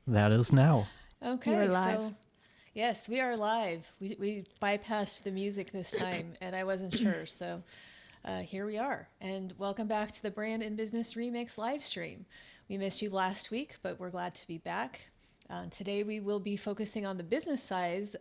That is now. You are Okay, live. so yes, we are live. We bypassed the music this time, and I wasn't sure, so here we are. And welcome back to the Brand and Business Remix live stream. We missed you last week, but we're glad to be back. Today we will be focusing on the business side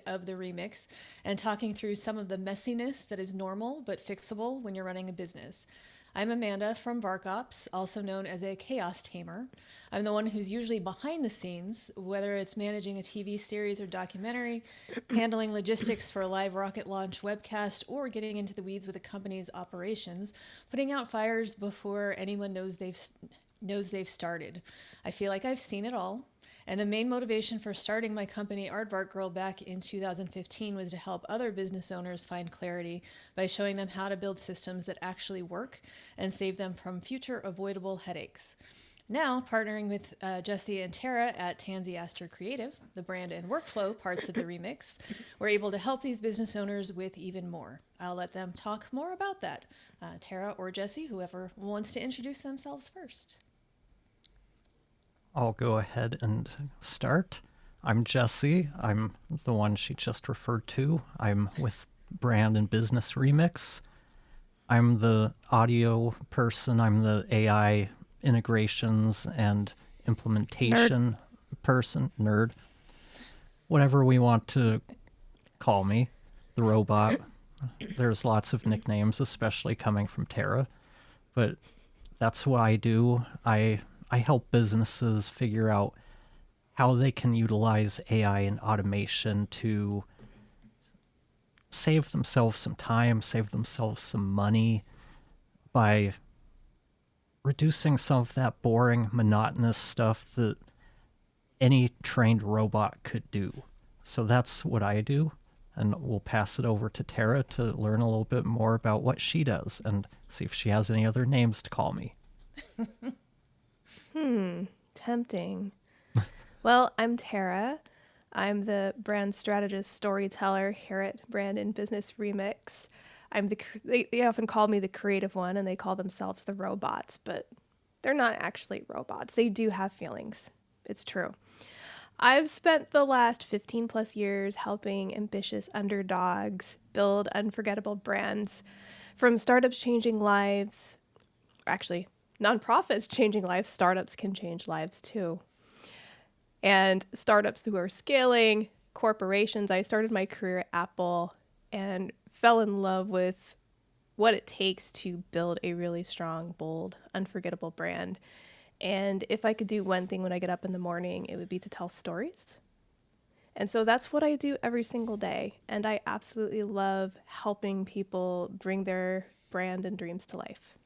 of the remix and talking through some of the messiness that is normal but fixable when you're running a business. I'm Amanda from VarkOps, also known as a chaos tamer. I'm the one who's usually behind the scenes, whether it's managing a TV series or documentary, handling logistics for a live rocket launch webcast, or getting into the weeds with a company's operations, putting out fires before anyone knows they've started. I feel like I've seen it all. And the main motivation for starting my company, Aardvark Girl, back in 2015 was to help other business owners find clarity by showing them how to build systems that actually work and save them from future avoidable headaches. Now, partnering with Jesse and Tara at Tansy Aster Creative, the brand and workflow parts of the remix, we're able to help these business owners with even more. I'll let them talk more about that. Tara or Jesse, whoever wants to introduce themselves first. I'll go ahead and start. I'm Jesse. I'm the one she just referred to. I'm with Brand and Business Remix. I'm the audio person. I'm the AI integrations and implementation person, nerd, whatever we want to call me, the robot. There's lots of nicknames, especially coming from Tara, but that's what I do. I help businesses figure out how they can utilize AI and automation to save themselves some time, save themselves some money by reducing some of that boring, monotonous stuff that any trained robot could do. So that's what I do, and we'll pass it over to Tara to learn a little bit more about what she does and see if she has any other names to call me. Tempting. Well, I'm Tara. I'm the brand strategist storyteller here at Brand and Business Remix. They often call me the creative one, and they call themselves the robots, but they're not actually robots. They do have feelings. It's true. I've spent the last 15 plus years helping ambitious underdogs build unforgettable brands, from startups changing lives, actually, nonprofits changing lives, startups can change lives too. And startups who are scaling, corporations. I started my career at Apple and fell in love with what it takes to build a really strong, bold, unforgettable brand. And if I could do one thing when I get up in the morning, it would be to tell stories. And so that's what I do every single day. And I absolutely love helping people bring their brand and dreams to life.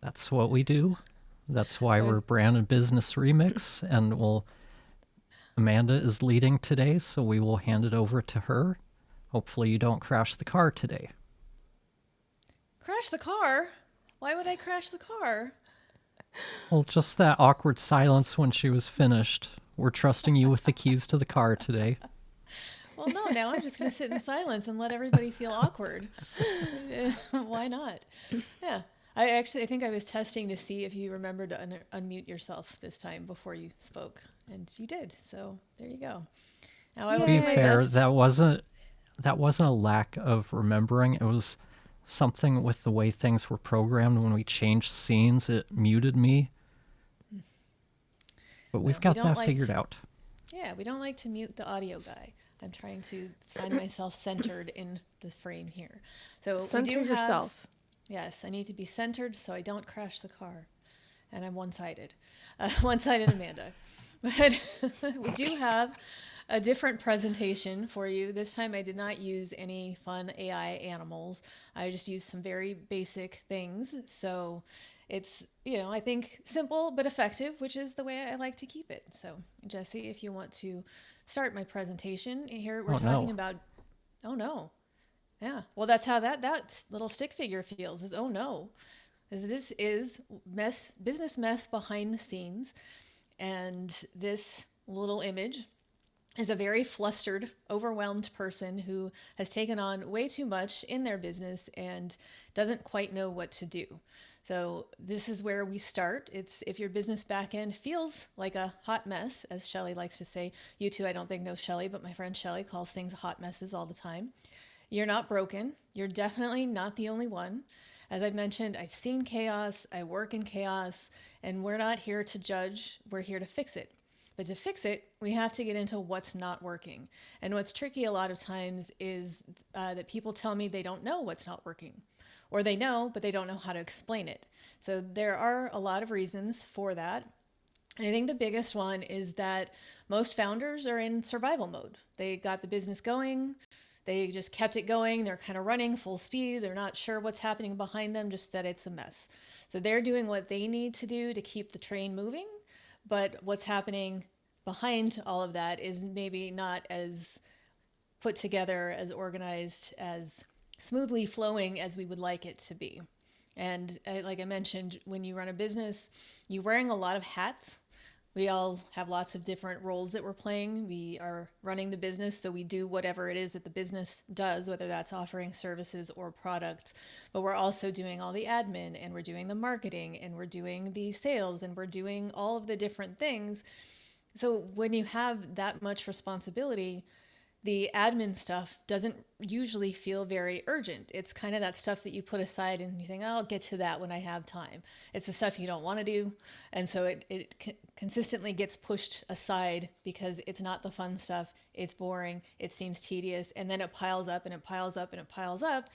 That's what we do. That's why I was we're Brand and Business Remix, and Amanda is leading today, so we will hand it over to her. Hopefully you don't crash the car today. Crash the car? Why would I crash the car? Well, just that awkward silence when she was finished. We're trusting you with the keys to the car today. Well, no, now I'm just going to sit in silence and let everybody feel awkward. Why not? Yeah. I think I was testing to see if you remembered to unmute yourself this time before you spoke, and you did. So there you go. Now I To will be do my fair, best. that wasn't a lack of remembering. It was something with the way things were programmed when we changed scenes. It muted me, but No, we've we got don't that like figured to, out. yeah, we don't like to mute the audio guy. I'm trying to find myself centered in the frame here. So we Center do have, yourself. yes, I need to be centered so I don't crash the car. And I'm one-sided. One-sided Amanda. But we do have a different presentation for you. This time I did not use any fun AI animals. I just used some very basic things. So it's, I think simple but effective, which is the way I like to keep it. So, Jesse, if you want to start my presentation, here we're Oh talking no. about, oh no. Yeah. Well, that's how that little stick figure feels is, oh no. This is business mess behind the scenes. And this little image is a very flustered, overwhelmed person who has taken on way too much in their business and doesn't quite know what to do. So this is where we start. It's if your business back end feels like a hot mess, as Shelly likes to say. You two, I don't think know Shelly, but my friend Shelly calls things hot messes all the time. You're not broken. You're definitely not the only one. As I've mentioned, I've seen chaos, I work in chaos, and we're not here to judge, we're here to fix it. But to fix it, we have to get into what's not working. And what's tricky a lot of times is that people tell me they don't know what's not working. Or they know, but they don't know how to explain it. So there are a lot of reasons for that. And I think the biggest one is that most founders are in survival mode. They got the business going, they just kept it going, they're kind of running full speed, they're not sure what's happening behind them, just that it's a mess. So they're doing what they need to do to keep the train moving, but what's happening behind all of that is maybe not as put together, as organized, as smoothly flowing as we would like it to be. And like I mentioned, when you run a business, you're wearing a lot of hats. We all have lots of different roles that we're playing. We are running the business, so we do whatever it is that the business does, whether that's offering services or products. But we're also doing all the admin, and we're doing the marketing, and we're doing the sales, and we're doing all of the different things. So when you have that much responsibility, the admin stuff doesn't usually feel very urgent. It's kind of that stuff that you put aside and you think, oh, I'll get to that when I have time. It's the stuff you don't want to do. And so it consistently gets pushed aside because it's not the fun stuff. It's boring. It seems tedious. And then it piles up and it piles up and it piles up.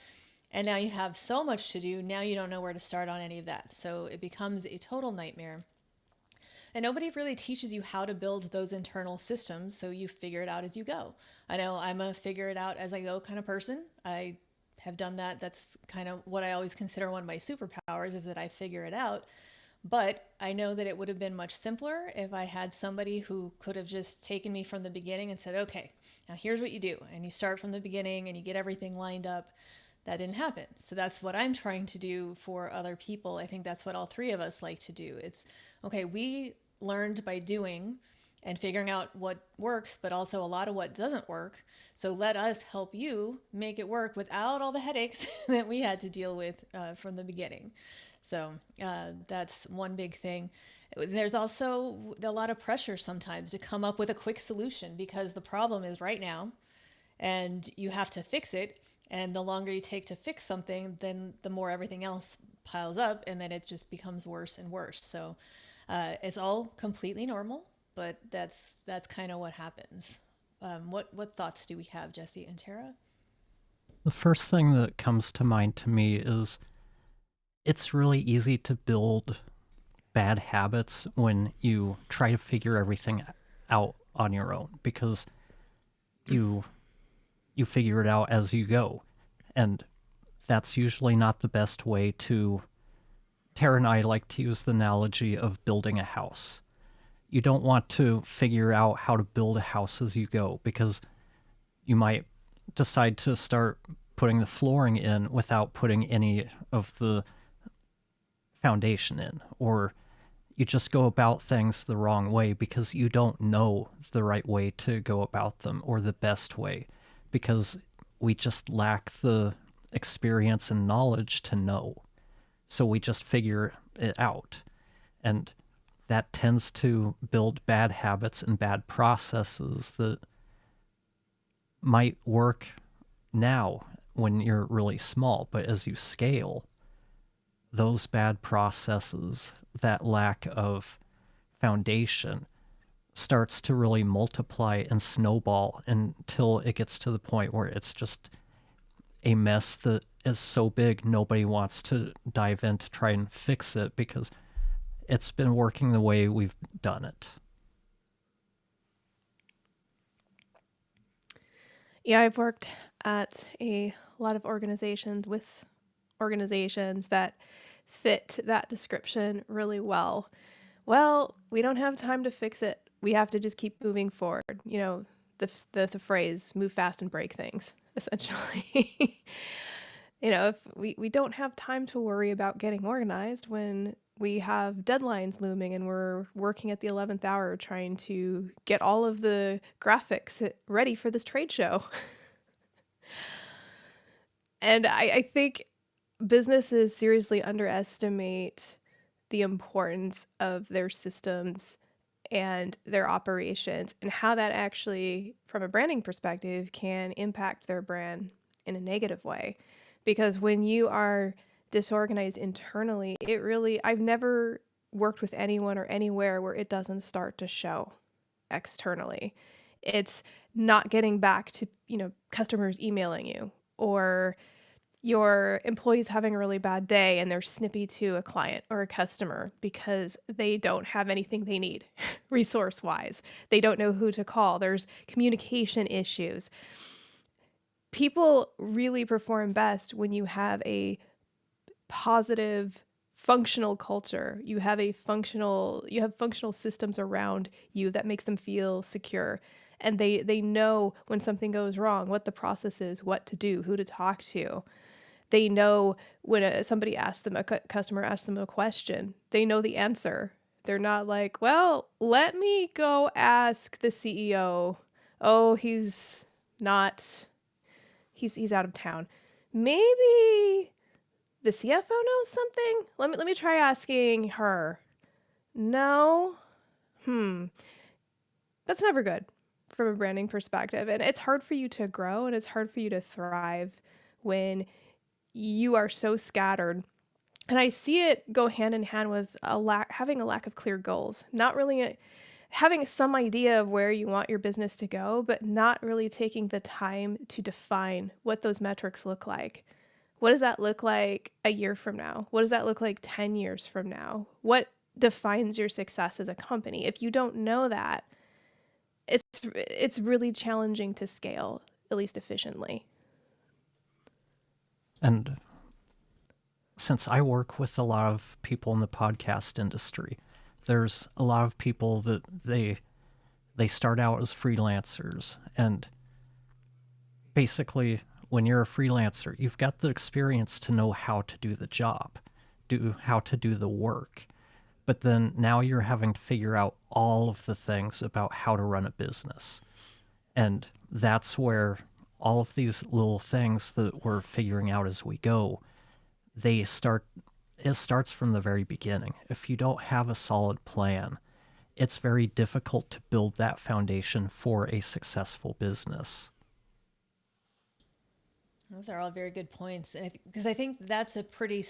And now you have so much to do. Now you don't know where to start on any of that. So it becomes a total nightmare. And nobody really teaches you how to build those internal systems, so you figure it out as you go. I know I'm a figure it out as I go kind of person. I have done that. That's kind of what I always consider one of my superpowers, is that I figure it out. But I know that it would have been much simpler if I had somebody who could have just taken me from the beginning and said, okay, now here's what you do. And you start from the beginning and you get everything lined up. That didn't happen. So that's what I'm trying to do for other people. I think that's what all three of us like to do. It's, okay, we learned by doing and figuring out what works, but also a lot of what doesn't work. So let us help you make it work without all the headaches that we had to deal with from the beginning. So that's one big thing. There's also a lot of pressure sometimes to come up with a quick solution because the problem is right now and you have to fix it. And the longer you take to fix something, then the more everything else piles up, and then it just becomes worse and worse. So it's all completely normal, but that's kind of what happens. What thoughts do we have, Jesse and Tara? The first thing that comes to mind to me is it's really easy to build bad habits when you try to figure everything out on your own because you figure it out as you go. And that's usually not the best way to... Tara and I like to use the analogy of building a house. You don't want to figure out how to build a house as you go because you might decide to start putting the flooring in without putting any of the foundation in, or you just go about things the wrong way because you don't know the right way to go about them or the best way because we just lack the experience and knowledge to know. So we just figure it out. And that tends to build bad habits and bad processes that might work now when you're really small, but as you scale, those bad processes, that lack of foundation, starts to really multiply and snowball until it gets to the point where it's just a mess that is so big nobody wants to dive in to try and fix it because it's been working the way we've done it. Yeah, I've worked at a lot of organizations with organizations that fit that description really well. Well, we don't have time to fix it. We have to just keep moving forward. You know, the phrase "move fast and break things," essentially. You know, if we don't have time to worry about getting organized when we have deadlines looming and we're working at the 11th hour trying to get all of the graphics ready for this trade show. And I think businesses seriously underestimate the importance of their systems and their operations and how that actually, from a branding perspective, can impact their brand in a negative way. Because when you are disorganized internally, I've never worked with anyone or anywhere where it doesn't start to show externally. It's not getting back to, customers emailing you, or your employees having a really bad day and they're snippy to a client or a customer because they don't have anything they need resource wise. They don't know who to call. There's communication issues. People really perform best when you have a positive functional culture. You have functional systems around you that makes them feel secure. And they know when something goes wrong, what the process is, what to do, who to talk to. They know when somebody asks them, customer asks them a question, they know the answer. They're not like, well, let me go ask the CEO. Oh, he's out of town. Maybe the CFO knows something. Let me try asking her. No. That's never good from a branding perspective. And it's hard for you to grow and it's hard for you to thrive when you are so scattered. And I see it go hand in hand with having a lack of clear goals, not really having some idea of where you want your business to go, but not really taking the time to define what those metrics look like. What does that look like a year from now? What does that look like 10 years from now? What defines your success as a company? If you don't know that, it's really challenging to scale, at least efficiently. And since I work with a lot of people in the podcast industry, there's a lot of people that they start out as freelancers, and basically when you're a freelancer, you've got the experience to know how to do the job, how to do the work. But then now you're having to figure out all of the things about how to run a business. And that's where all of these little things that we're figuring out as we go, it starts from the very beginning. If you don't have a solid plan, it's very difficult to build that foundation for a successful business. Those are all very good points, because I think that's a pretty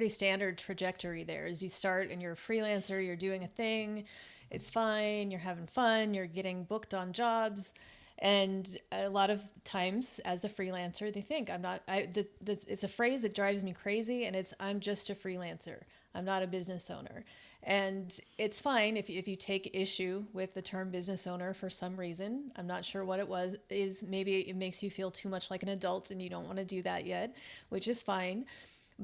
standard trajectory. There is, you start and you're a freelancer, you're doing a thing, it's fine, you're having fun, you're getting booked on jobs, and a lot of times as a freelancer, they think it's a phrase that drives me crazy, and it's, I'm just a freelancer. I'm not a business owner. And it's fine if you take issue with the term business owner for some reason. I'm not sure what is maybe it makes you feel too much like an adult and you don't want to do that yet, which is fine.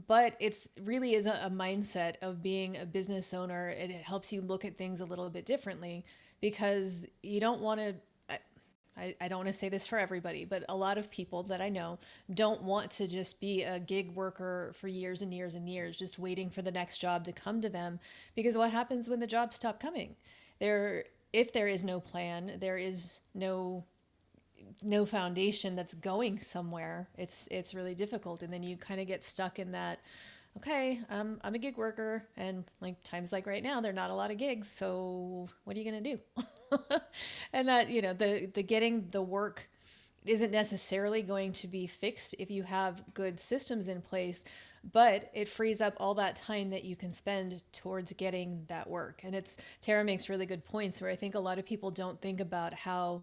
But it's really is a mindset of being a business owner. It helps you look at things a little bit differently, because you don't want to, I don't want to say this for everybody, but a lot of people that I know don't want to just be a gig worker for years and years and years, just waiting for the next job to come to them. Because what happens when the jobs stop coming? If there is no plan, there is no foundation that's going somewhere. It's really difficult, and then you kind of get stuck in that. Okay, I'm a gig worker, and like times like right now, there are not a lot of gigs. So what are you gonna do? And that, the getting the work isn't necessarily going to be fixed if you have good systems in place, but it frees up all that time that you can spend towards getting that work. And Tara makes really good points where I think a lot of people don't think about how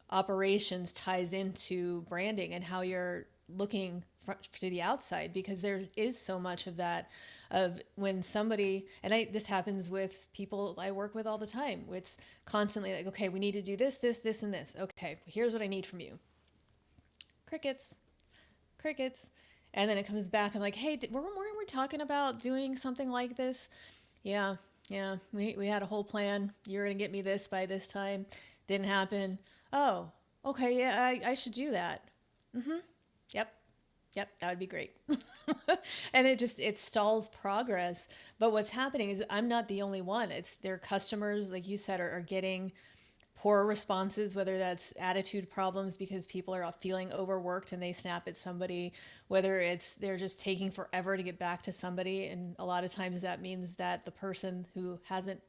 operations ties into branding and how you're looking to the outside, because there is so much of that, of when somebody, and this happens with people I work with all the time. It's constantly like, okay, we need to do this, this, this, and this. Okay, here's what I need from you. Crickets. And then it comes back and like, hey, weren't we talking about doing something like this? Yeah, we had a whole plan. You're going to get me this by this time. Didn't happen. Oh, okay, yeah, I should do that. Yep. Yep, that would be great. And it stalls progress. But what's happening is I'm not the only one. It's their customers, like you said, are getting poor responses, whether that's attitude problems because people are feeling overworked and they snap at somebody, whether it's they're just taking forever to get back to somebody. And a lot of times that means that the person who hasn't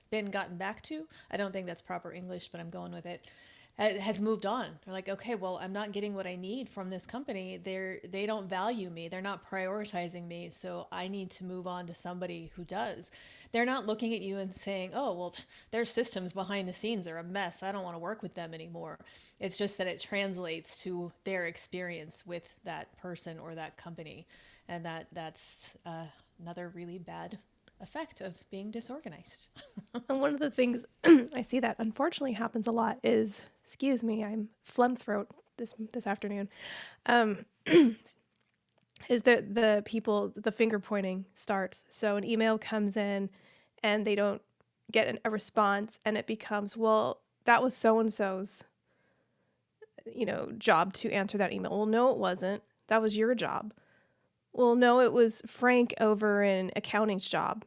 been gotten back to, I don't think that's proper English, but I'm going with it, has moved on. They're like, okay, well, I'm not getting what I need from this company. They don't value me. They're not prioritizing me. So I need to move on to somebody who does. They're not looking at you and saying, oh, well, their systems behind the scenes are a mess. I don't want to work with them anymore. It's just that it translates to their experience with that person or that company. And that's another really bad effect of being disorganized. And one of the things I see that unfortunately happens a lot is, excuse me, I'm phlegm throat this afternoon, is that the finger pointing starts. So an email comes in and they don't get a response, and it becomes, well, that was so-and-so's, job to answer that email. Well, no, it wasn't. That was your job. Well, no, it was Frank over in accounting's job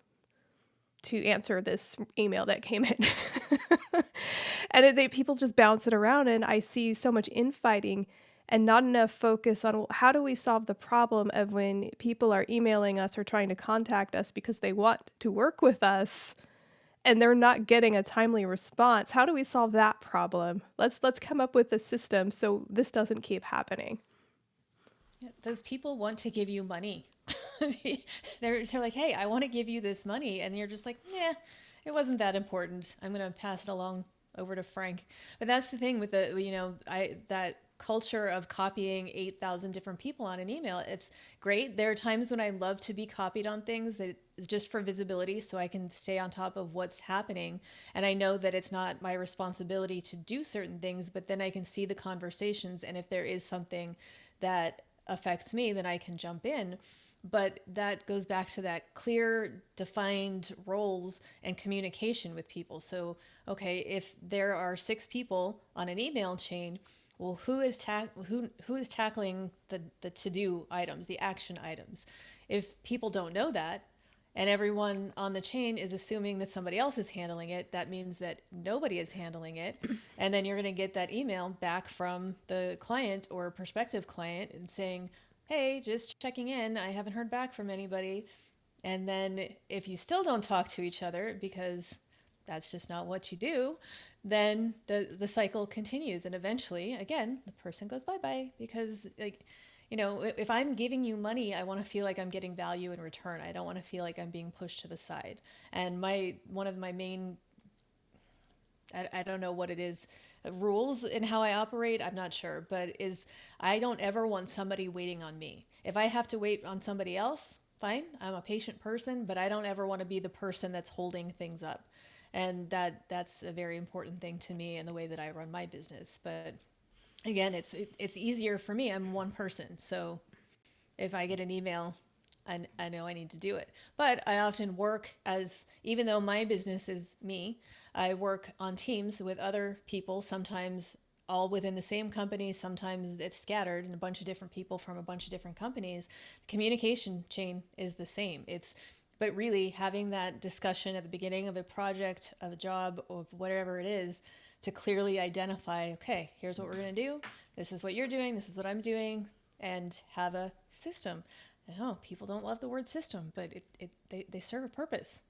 to answer this email that came in. And people just bounce it around, and I see so much infighting and not enough focus on, well, how do we solve the problem of when people are emailing us or trying to contact us because they want to work with us and they're not getting a timely response? How do we solve that problem? Let's come up with a system so this doesn't keep happening. Yeah, those people want to give you money. They're like, hey, I want to give you this money. And you're just like, yeah, it wasn't that important. I'm going to pass it along over to Frank. But that's the thing with that culture of copying 8,000 different people on an email. It's great. There are times when I love to be copied on things that is just for visibility so I can stay on top of what's happening. And I know that it's not my responsibility to do certain things, but then I can see the conversations. And if there is something that affects me, then I can jump in. But that goes back to that clear, defined roles and communication with people. So, okay, if there are 6 people on an email chain, well, who is tackling the to-do items, the action items? If people don't know that, and everyone on the chain is assuming that somebody else is handling it, that means that nobody is handling it. And then you're going to get that email back from the client or prospective client and saying, hey, just checking in. I haven't heard back from anybody. And then if you still don't talk to each other because that's just not what you do, then the cycle continues. And eventually, again, the person goes bye-bye because, like, if I'm giving you money, I want to feel like I'm getting value in return. I don't want to feel like I'm being pushed to the side. And one of my main, I don't know what it is, rules in how I operate, I'm not sure, but I don't ever want somebody waiting on me. If I have to wait on somebody else, fine. I'm a patient person, but I don't ever want to be the person that's holding things up. And that's a very important thing to me in the way that I run my business. But again, it's easier for me. I'm one person. So if I get an email, I know I need to do it. But I often work even though my business is me, I work on teams with other people, sometimes all within the same company, sometimes it's scattered and a bunch of different people from a bunch of different companies. The communication chain is the same. But really having that discussion at the beginning of a project, of a job, of whatever it is, to clearly identify, okay, here's what we're going to do. This is what you're doing. This is what I'm doing. And have a system. No, people don't love the word system, but they serve a purpose.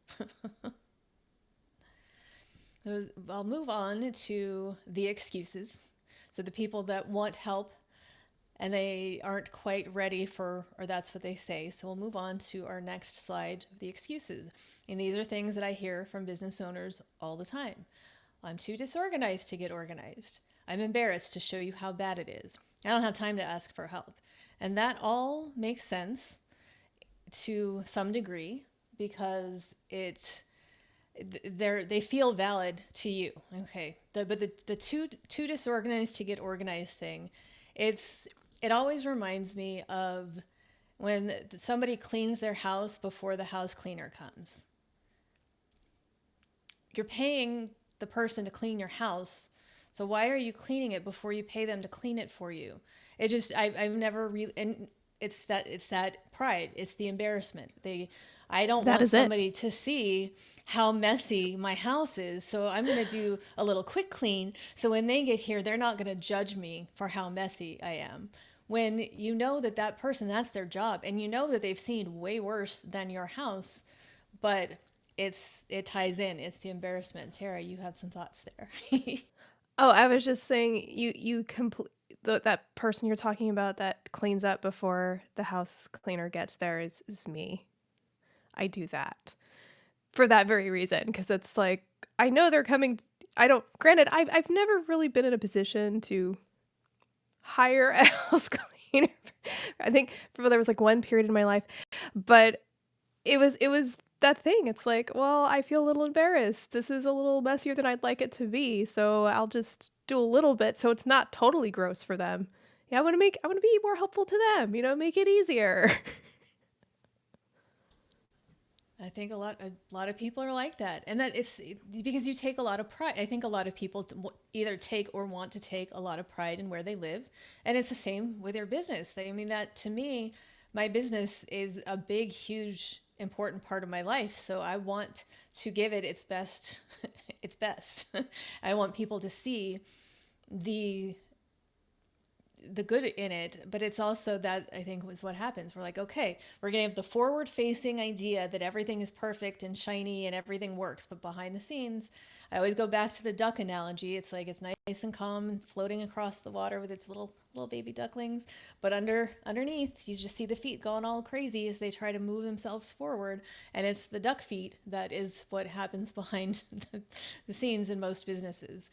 I'll move on to the excuses. So the people that want help and they aren't quite ready or that's what they say. So we'll move on to our next slide, the excuses. And these are things that I hear from business owners all the time. I'm too disorganized to get organized. I'm embarrassed to show you how bad it is. I don't have time to ask for help. And that all makes sense to some degree because they feel valid to you. Okay. But the too disorganized to get organized thing, it always reminds me of when somebody cleans their house before the house cleaner comes. You're paying the person to clean your house So why are you cleaning it before you pay them to clean it for you? I've never really, and it's that pride. It's the embarrassment. I don't That want is it. somebody to see how messy my house is. So I'm going to do a little quick clean. So when they get here, they're not going to judge me for how messy I am. When you know that that person, that's their job, and you know that they've seen way worse than your house, but it ties in. It's the embarrassment. Tara, you have some thoughts there. Oh, I was just saying you complete that person you're talking about that cleans up before the house cleaner gets there is me. I do that for that very reason because it's like I know they're coming. I don't. Granted, I've never really been in a position to hire a house cleaner. I think there was like one period in my life, but it was that thing. It's like, well, I feel a little embarrassed. This is a little messier than I'd like it to be, so I'll just do a little bit so it's not totally gross for them. Yeah, I want to be more helpful to them, make it easier. I think a lot of people are like that, and because you take a lot of pride. I think a lot of people either take or want to take a lot of pride in where they live, and it's the same with your business. I mean, that to me, my business is a big, huge, important part of my life. So I want to give it its best, its best. I want people to see the the good in it, but it's also that I think was what happens. We're like, okay, we're gonna have the forward facing idea that everything is perfect and shiny and everything works, but behind the scenes, I always go back to the duck analogy. It's like it's nice and calm, floating across the water with its little baby ducklings, but underneath, you just see the feet going all crazy as they try to move themselves forward, and it's the duck feet that is what happens behind the scenes in most businesses.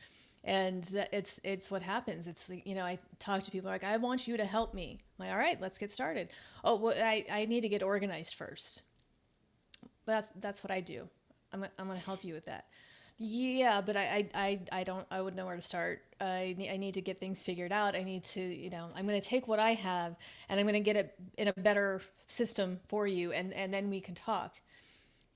And that it's what happens. It's like, I talk to people like, I want you to help me. I'm like, all right, let's get started. Oh, well, I need to get organized first. But that's what I do. I'm gonna help you with that. Yeah, but I don't, I wouldn't know where to start. I need to get things figured out. I need to, I'm going to take what I have and I'm going to get it in a better system for you, and then we can talk.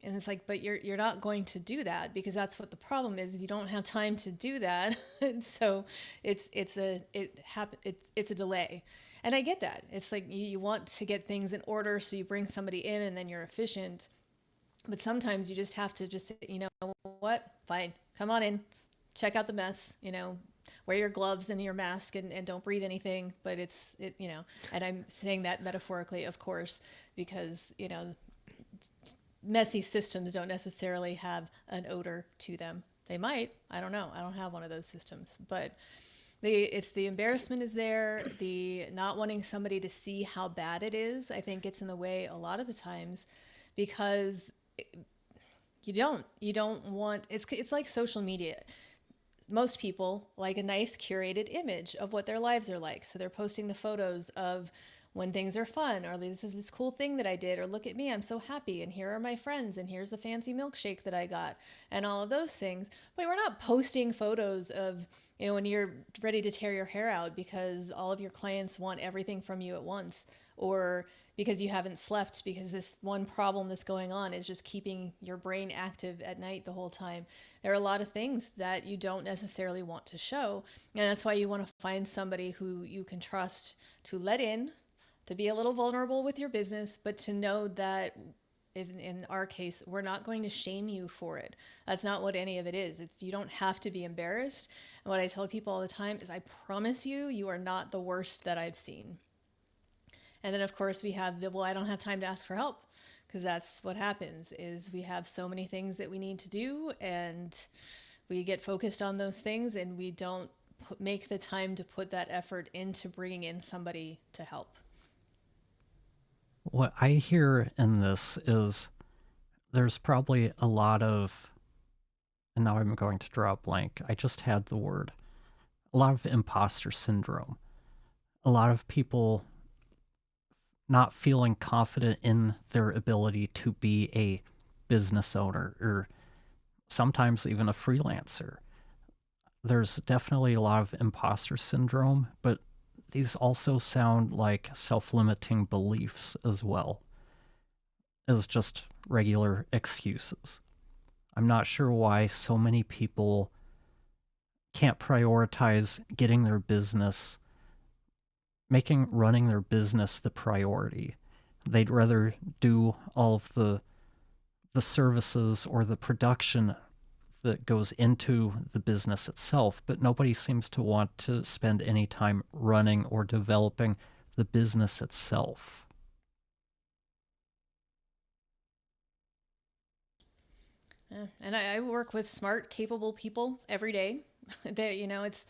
And it's like, but you're not going to do that, because that's what the problem is you don't have time to do that. And so it's a delay. And I get that. It's like you want to get things in order, so you bring somebody in and then you're efficient. But sometimes you just have to just say, what? Fine. Come on in. Check out the mess, wear your gloves and your mask, and don't breathe anything. But and I'm saying that metaphorically, of course, because, messy systems don't necessarily have an odor to them. They might. I don't know. I don't have one of those systems. But it's the embarrassment is there, the not wanting somebody to see how bad it is. I think gets in the way a lot of the times, because you don't want, it's like social media. Most people like a nice curated image of what their lives are like. So they're posting the photos of when things are fun, or this is this cool thing that I did, or look at me, I'm so happy, and here are my friends, and here's the fancy milkshake that I got, and all of those things. But we're not posting photos of, when you're ready to tear your hair out because all of your clients want everything from you at once, or because you haven't slept because this one problem that's going on is just keeping your brain active at night the whole time. There are a lot of things that you don't necessarily want to show, and that's why you want to find somebody who you can trust to let in, to be a little vulnerable with your business, but to know that in our case, we're not going to shame you for it. That's not what any of it is. You don't have to be embarrassed. And what I tell people all the time is, I promise you, you are not the worst that I've seen. And then of course we have well, I don't have time to ask for help, because that's what happens is we have so many things that we need to do, and we get focused on those things, and we don't make the time to put that effort into bringing in somebody to help. What I hear in this is there's probably a lot of, and now I'm going to draw a blank. I just had the word. A lot of imposter syndrome. A lot of people not feeling confident in their ability to be a business owner, or sometimes even a freelancer. There's definitely a lot of imposter syndrome, but these also sound like self-limiting beliefs as well as just regular excuses. I'm not sure why so many people can't prioritize getting their business, making running their business the priority. They'd rather do all of the services or the production that goes into the business itself, but nobody seems to want to spend any time running or developing the business itself. Yeah. And I work with smart, capable people every day. It's,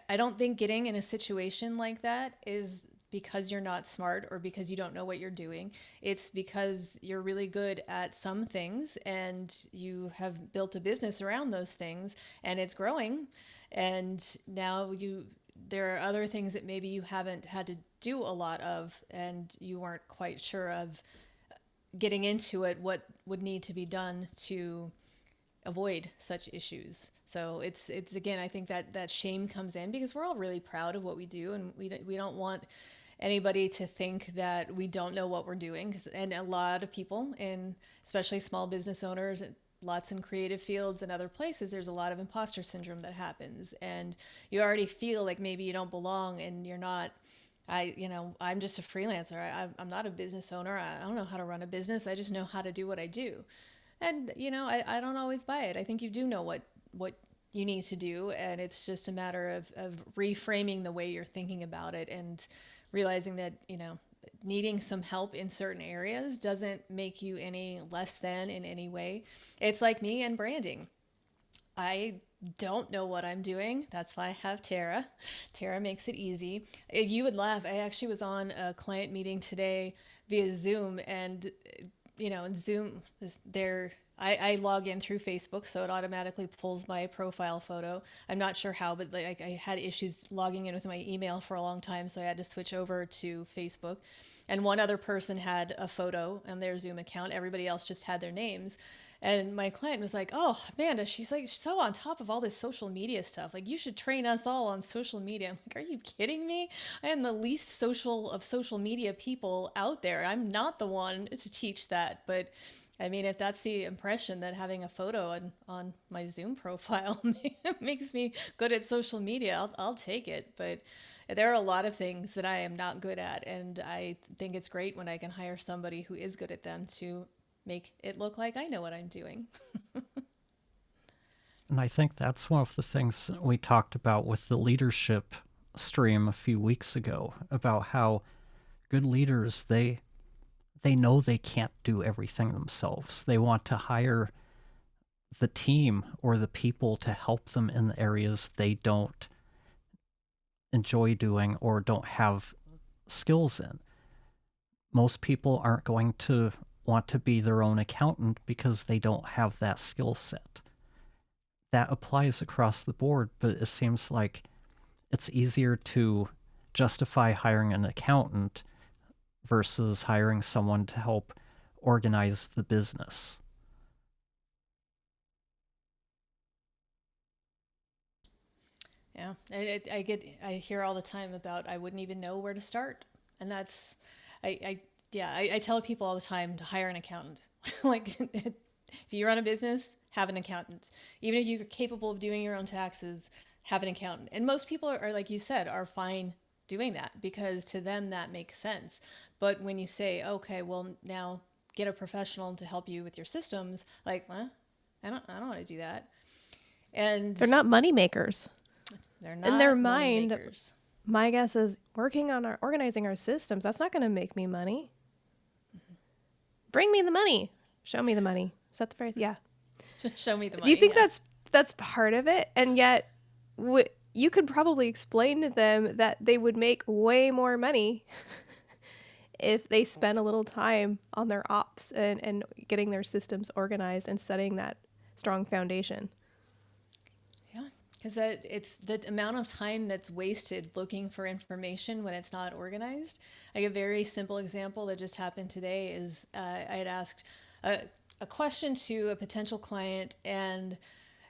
I don't think getting in a situation like that is because you're not smart or because you don't know what you're doing. It's because you're really good at some things and you have built a business around those things and it's growing. And now there are other things that maybe you haven't had to do a lot of and you weren't quite sure of getting into it, what would need to be done to avoid such issues. So it's again, I think that shame comes in because we're all really proud of what we do, and we don't want anybody to think that we don't know what we're doing. And a lot of people, and especially small business owners, lots in creative fields and other places, there's a lot of imposter syndrome that happens, and you already feel like maybe you don't belong, and you're not. I'm just a freelancer. I'm not a business owner. I don't know how to run a business. I just know how to do what I do. And, I don't always buy it. I think you do know what you need to do. And it's just a matter of reframing the way you're thinking about it and realizing that, needing some help in certain areas doesn't make you any less than in any way. It's like me and branding. I don't know what I'm doing. That's why I have Tara. Tara makes it easy. You would laugh. I actually was on a client meeting today via Zoom, and in Zoom is there. I log in through Facebook, so it automatically pulls my profile photo. I'm not sure how, but like I had issues logging in with my email for a long time, so I had to switch over to Facebook. And one other person had a photo on their Zoom account. Everybody else just had their names. And my client was like, "Oh, Amanda, she's like so on top of all this social media stuff. Like, you should train us all on social media." I'm like, "Are you kidding me? I am the least social of social media people out there. I'm not the one to teach that." But I mean, if that's the impression that having a photo on my Zoom profile makes me good at social media, I'll take it. But there are a lot of things that I am not good at. And I think it's great when I can hire somebody who is good at them to make it look like I know what I'm doing. And I think that's one of the things we talked about with the leadership stream a few weeks ago about how good leaders, they know they can't do everything themselves. They want to hire the team or the people to help them in the areas they don't enjoy doing or don't have skills in. Most people aren't going to want to be their own accountant because they don't have that skill set. That applies across the board, but it seems like it's easier to justify hiring an accountant versus hiring someone to help organize the business. Yeah, I hear all the time about I wouldn't even know where to start, and that's, I tell people all the time to hire an accountant. Like, if you run a business, have an accountant. Even if you're capable of doing your own taxes, have an accountant. And most people are, like you said, are fine doing that because to them that makes sense. But when you say, okay, well now get a professional to help you with your systems, like, I don't want to do that. And They're not money makers. they're In their not money mind, makers. my guess is working on organizing our systems. That's not going to make me money. Bring me the money. Show me the money. Is that the phrase? Yeah. Show me the money. Do you think yeah. that's part of it? And yet, you could probably explain to them that they would make way more money if they spent a little time on their ops and getting their systems organized and setting that strong foundation? Yeah, because it's the amount of time that's wasted looking for information when it's not organized. Like a very simple example that just happened today is I had asked a question to a potential client, and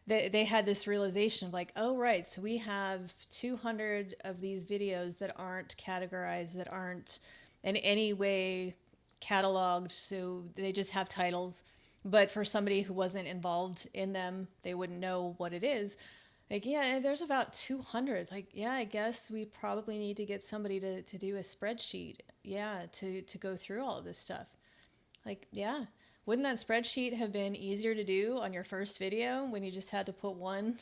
they had this realization of like, oh, right, so we have 200 of these videos that aren't categorized, that aren't in any way cataloged, so they just have titles. But for somebody who wasn't involved in them, they wouldn't know what it is. Like, yeah, there's about 200. Like, yeah, I guess we probably need to get somebody to do a spreadsheet. Yeah, to go through all of this stuff. Like, yeah. Wouldn't that spreadsheet have been easier to do on your first video when you just had to put one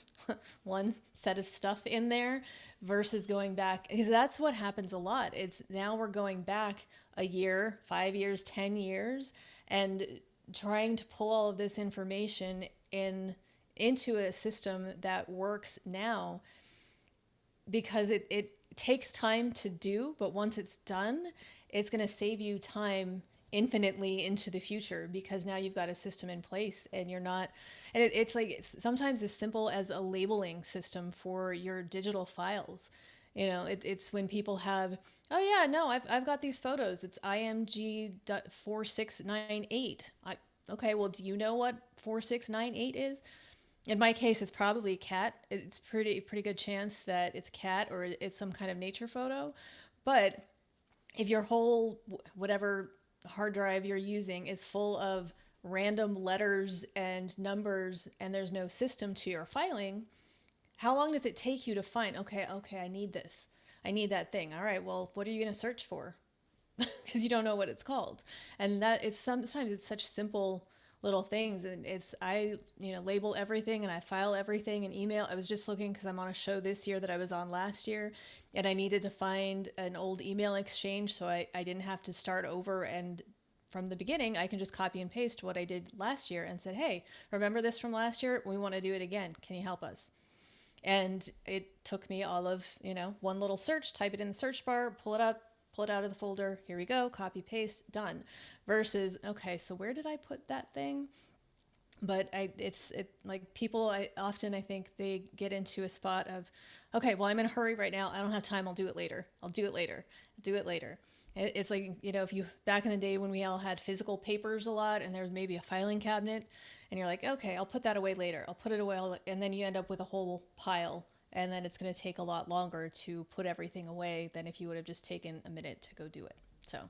one set of stuff in there versus going back? Because that's what happens a lot. It's now we're going back a year, 5 years, 10 years, and trying to pull all of this information into a system that works now because it takes time to do, but once it's done, it's going to save you time infinitely into the future because now you've got a system in place and you're not, and it's like sometimes as simple as a labeling system for your digital files. You know, it's when people have, oh yeah, no, I've got these photos. It's IMG.4698. Okay, well, do you know what 4698 is? In my case, it's probably cat. It's pretty good chance that it's cat or it's some kind of nature photo. But if your whole whatever hard drive you're using is full of random letters and numbers and there's no system to your filing, how long does it take you to find, okay, I need this. I need that thing. All right, well, what are you going to search for? Because you don't know what it's called. And that it's sometimes it's such simple little things, and it's I label everything and I file everything in email. I was just looking because I'm on a show this year that I was on last year, and I needed to find an old email exchange so I didn't have to start over, and from the beginning I can just copy and paste what I did last year and said, hey, remember this from last year? We want to do it again. Can you help us? And it took me all of, one little search, type it in the search bar, pull it up, pull it out of the folder. Here we go. Copy, paste, done. Versus, okay, so where did I put that thing? But it's like people, I think they get into a spot of, okay, well, I'm in a hurry right now. I don't have time. I'll do it later. I'll do it later. I'll do it later. It's like, if you, back in the day when we all had physical papers a lot and there's maybe a filing cabinet and you're like, okay, I'll put that away later. I'll put it away. And then you end up with a whole pile. And then it's going to take a lot longer to put everything away than if you would have just taken a minute to go do it. So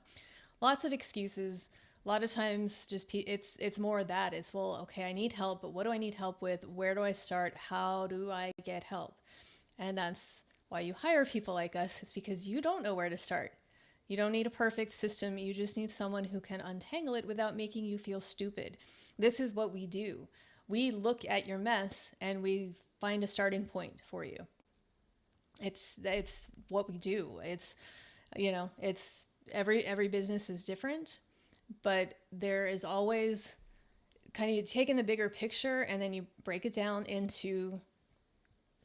lots of excuses. A lot of times just it's more of that. It's, well, okay, I need help, but what do I need help with? Where do I start? How do I get help? And that's why you hire people like us. It's because you don't know where to start. You don't need a perfect system. You just need someone who can untangle it without making you feel stupid. This is what we do. We look at your mess and we find a starting point for you. It's what we do. It's it's every business is different, but there is always kind of taking the bigger picture and then you break it down into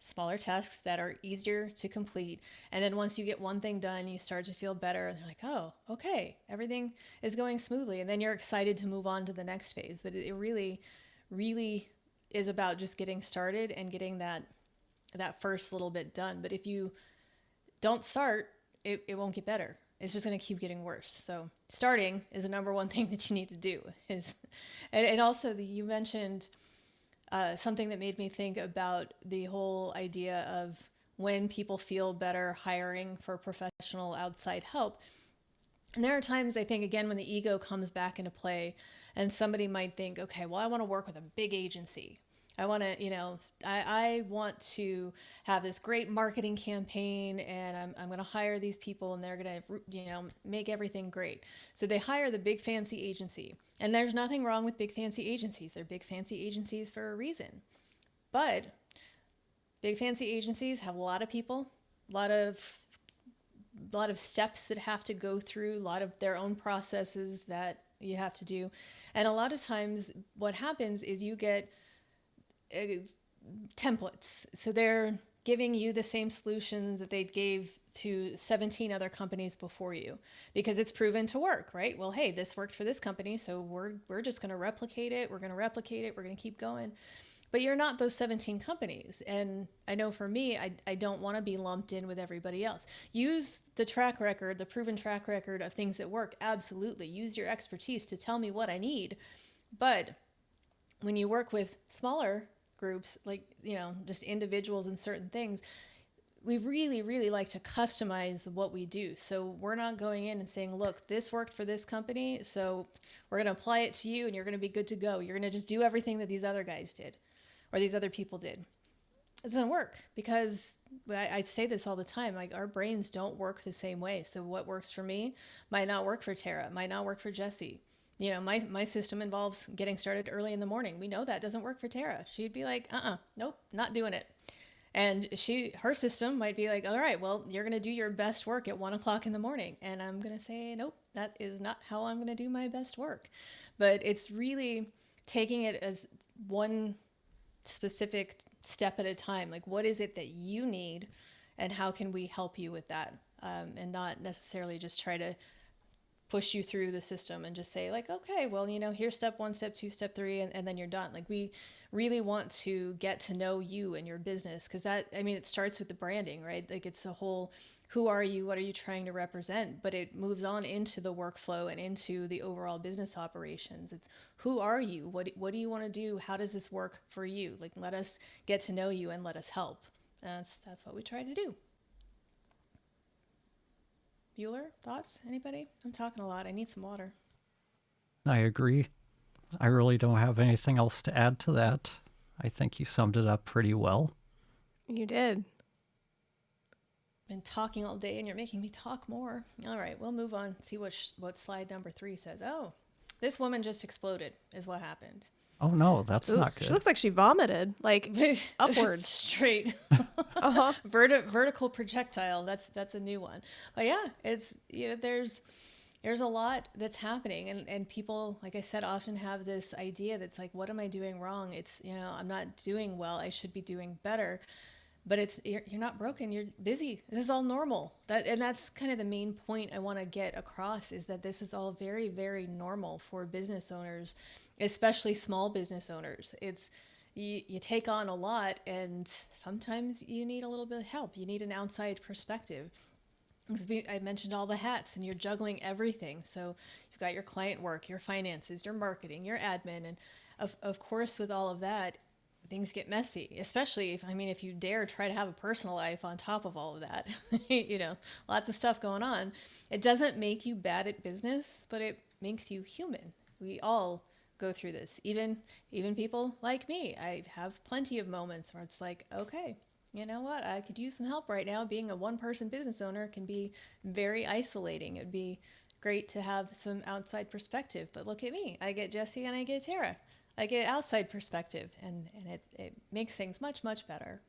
smaller tasks that are easier to complete. And then once you get one thing done, you start to feel better. And you're like, oh, okay, everything is going smoothly. And then you're excited to move on to the next phase. But it really, really is about just getting started and getting that first little bit done. But if you don't start, it won't get better. It's just going to keep getting worse. So starting is the number one thing that you need to do. And also you mentioned something that made me think about the whole idea of when people feel better hiring for professional outside help. And there are times, I think, again, when the ego comes back into play and somebody might think, okay, well, I want to work with a big agency. I want to, I want to have this great marketing campaign and I'm going to hire these people and they're going to, make everything great. So they hire the big fancy agency. And there's nothing wrong with big fancy agencies. They're big fancy agencies for a reason. But big fancy agencies have a lot of people, a lot of steps that have to go through, a lot of their own processes that you have to do. And a lot of times what happens is you get templates. So they're giving you the same solutions that they gave to 17 other companies before you because it's proven to work, right? Well, hey, this worked for this company, so we're just going to replicate it. We're going to replicate it. We're going to keep going. But you're not those 17 companies. And I know for me, I don't want to be lumped in with everybody else. Use the track record, the proven track record of things that work. Absolutely. Use your expertise to tell me what I need. But when you work with smaller groups, like, just individuals in certain things, we really, really like to customize what we do. So we're not going in and saying, look, this worked for this company, so we're going to apply it to you and you're going to be good to go. You're going to just do everything that these other guys did or these other people did. it doesn't work because I say this all the time. Like our brains don't work the same way. So what works for me might not work for Tara, might not work for Jesse. You know, my system involves getting started early in the morning. We know that doesn't work for Tara. She'd be like, nope, not doing it. And her system might be like, all right, well, you're going to do your best work at 1 o'clock in the morning. And I'm going to say, nope, that is not how I'm going to do my best work. But it's really taking it as one specific step at a time. Like, what is it that you need and how can we help you with that? And not necessarily just try to push you through the system and just say like, okay, well, you know, here's step 1, step 2, step 3, and then you're done. Like we really want to get to know you and your business. Cause that, I mean, it starts with the branding, right? Like it's a whole, who are you? What are you trying to represent? But it moves on into the workflow and into the overall business operations. It's who are you? What do you want to do? How does this work for you? Like, let us get to know you and let us help. That's what we try to do. Bueller, thoughts? Anybody? I'm talking a lot. I need some water. I agree. I really don't have anything else to add to that. I think you summed it up pretty well. You did. Been talking all day and you're making me talk more. All right, we'll move on. See what slide number 3 says. Oh, this woman just exploded is what happened. Oh no, that's Ooh, not good. She looks like she vomited, like upwards. Straight. Uh-huh. Vertical projectile. That's a new one. But yeah, it's, you know, there's a lot that's happening, and people, like I said, often have this idea that's like, what am I doing wrong? It's, you know, I'm not doing well. I should be doing better. But it's, you're not broken. You're busy. This is all normal. And that's kind of the main point I want to get across, is that this is all very, very normal for business owners, especially small business owners. It's, you take on a lot, and sometimes you need a little bit of help. You need an outside perspective. I mentioned all the hats, and you're juggling everything. So you've got your client work, your finances, your marketing, your admin, and of course, with all of that, things get messy, especially if you dare try to have a personal life on top of all of that. You know, lots of stuff going on. It doesn't make you bad at business, but it makes you human. We all go through this, even people like me. I have plenty of moments where it's like, okay, you know what, I could use some help right now. Being a one-person business owner can be very isolating. It'd be great to have some outside perspective, but look at me. I get Jesse and I get Tara. I get outside perspective, and it makes things much, much better.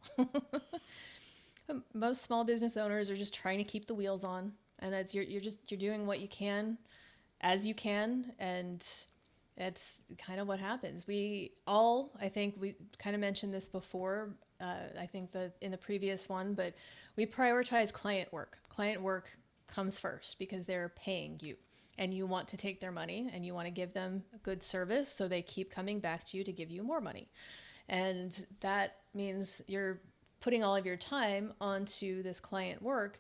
Most small business owners are just trying to keep the wheels on, and that's you're doing what you can as you can, and that's kind of what happens. I think we kind of mentioned this before, I think in the previous one, but we prioritize client work. Client work comes first because they're paying you. And you want to take their money and you want to give them a good service so they keep coming back to you to give you more money. And that means you're putting all of your time onto this client work,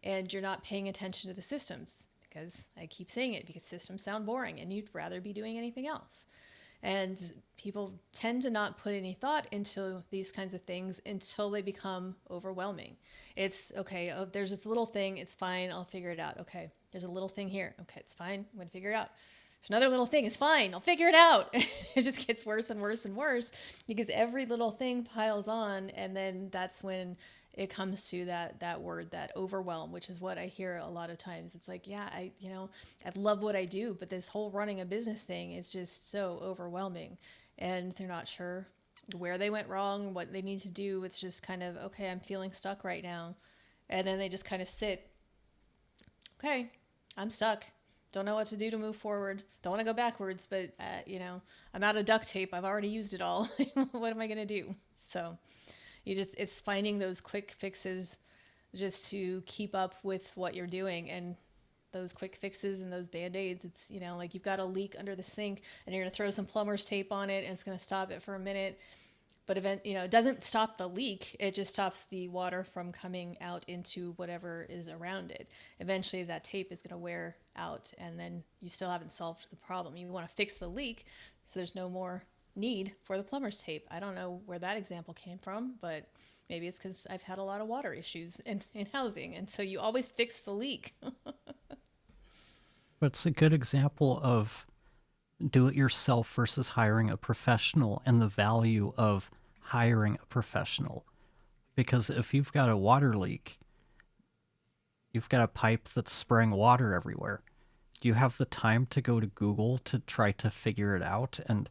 and you're not paying attention to the systems, because I keep saying it, because systems sound boring and you'd rather be doing anything else. And people tend to not put any thought into these kinds of things until they become overwhelming. It's okay, there's this little thing, it's fine, I'll figure it out. Okay, there's a little thing here. Okay, it's fine, I'm gonna figure it out. There's another little thing, it's fine, I'll figure it out. It just gets worse and worse and worse, because every little thing piles on, and then that's when it comes to that word, that overwhelm, which is what I hear a lot of times. It's like, yeah, I love what I do, but this whole running a business thing is just so overwhelming, and they're not sure where they went wrong, what they need to do. It's just kind of, okay, I'm feeling stuck right now. And then they just kind of sit, okay, I'm stuck. Don't know what to do to move forward. Don't want to go backwards, but I'm out of duct tape. I've already used it all. What am I going to do? So it's finding those quick fixes just to keep up with what you're doing. And those quick fixes and those Band-Aids, it's, like you've got a leak under the sink and you're going to throw some plumber's tape on it and it's going to stop it for a minute. But it doesn't stop the leak. It just stops the water from coming out into whatever is around it. Eventually that tape is going to wear out, and then you still haven't solved the problem. You want to fix the leak so there's no more need for the plumber's tape. I don't know where that example came from, but maybe it's because I've had a lot of water issues in housing, and so you always fix the leak. But it's a good example of do-it-yourself versus hiring a professional, and the value of hiring a professional. Because if you've got a water leak, you've got a pipe that's spraying water everywhere. Do you have the time to go to Google to try to figure it out and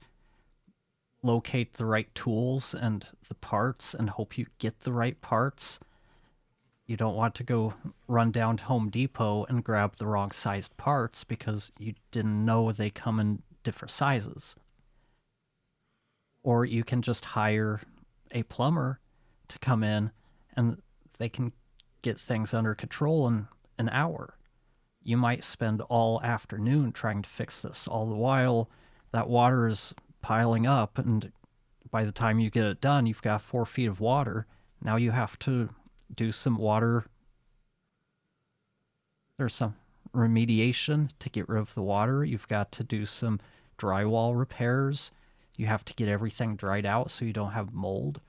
locate the right tools and the parts and hope you get the right parts? You don't want to go run down to Home Depot and grab the wrong sized parts because you didn't know they come in different sizes. Or you can just hire a plumber to come in and they can get things under control in an hour. You might spend all afternoon trying to fix this. All the while, that water is piling up, and by the time you get it done, you've got 4 feet of water. Now you have to do some water. There's some remediation to get rid of the water. You've got to do some drywall repairs. You have to get everything dried out so you don't have mold.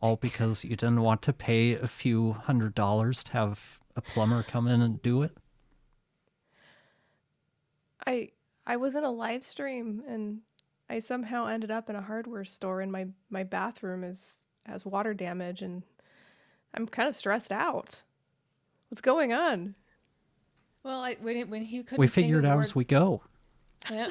All because you didn't want to pay a few $100s to have a plumber come in and do it. I was in a live stream and I somehow ended up in a hardware store and my bathroom has water damage and I'm kind of stressed out. What's going on? Well, when he couldn't We think figure of it the out word, as we go. yeah,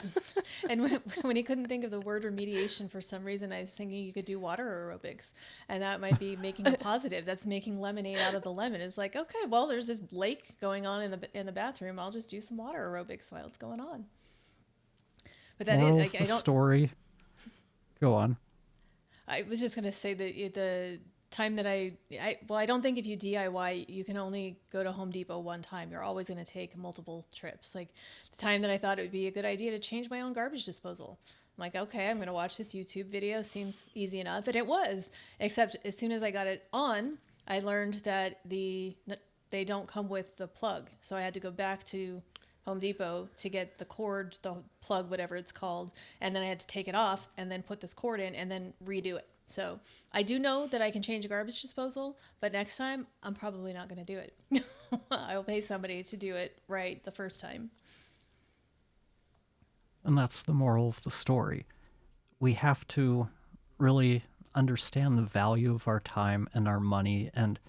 and when he couldn't think of the word remediation for some reason, I was thinking you could do water aerobics, and that might be making a positive. That's making lemonade out of the lemon. It's like, okay, well, there's this lake going on in the bathroom. I'll just do some water aerobics while it's going on. But that Moral is, of the I don't. story. Go on. I was just gonna say that the time that I don't think if you DIY, you can only go to Home Depot one time. You're always going to take multiple trips. Like the time that I thought it would be a good idea to change my own garbage disposal. I'm like, okay, I'm going to watch this YouTube video. Seems easy enough. And it was, except as soon as I got it on, I learned that they don't come with the plug. So I had to go back to Home Depot to get the cord, the plug, whatever it's called. And then I had to take it off and then put this cord in and then redo it. So I do know that I can change a garbage disposal, but next time I'm probably not going to do it. I'll pay somebody to do it right the first time. And that's the moral of the story. We have to really understand the value of our time and our money and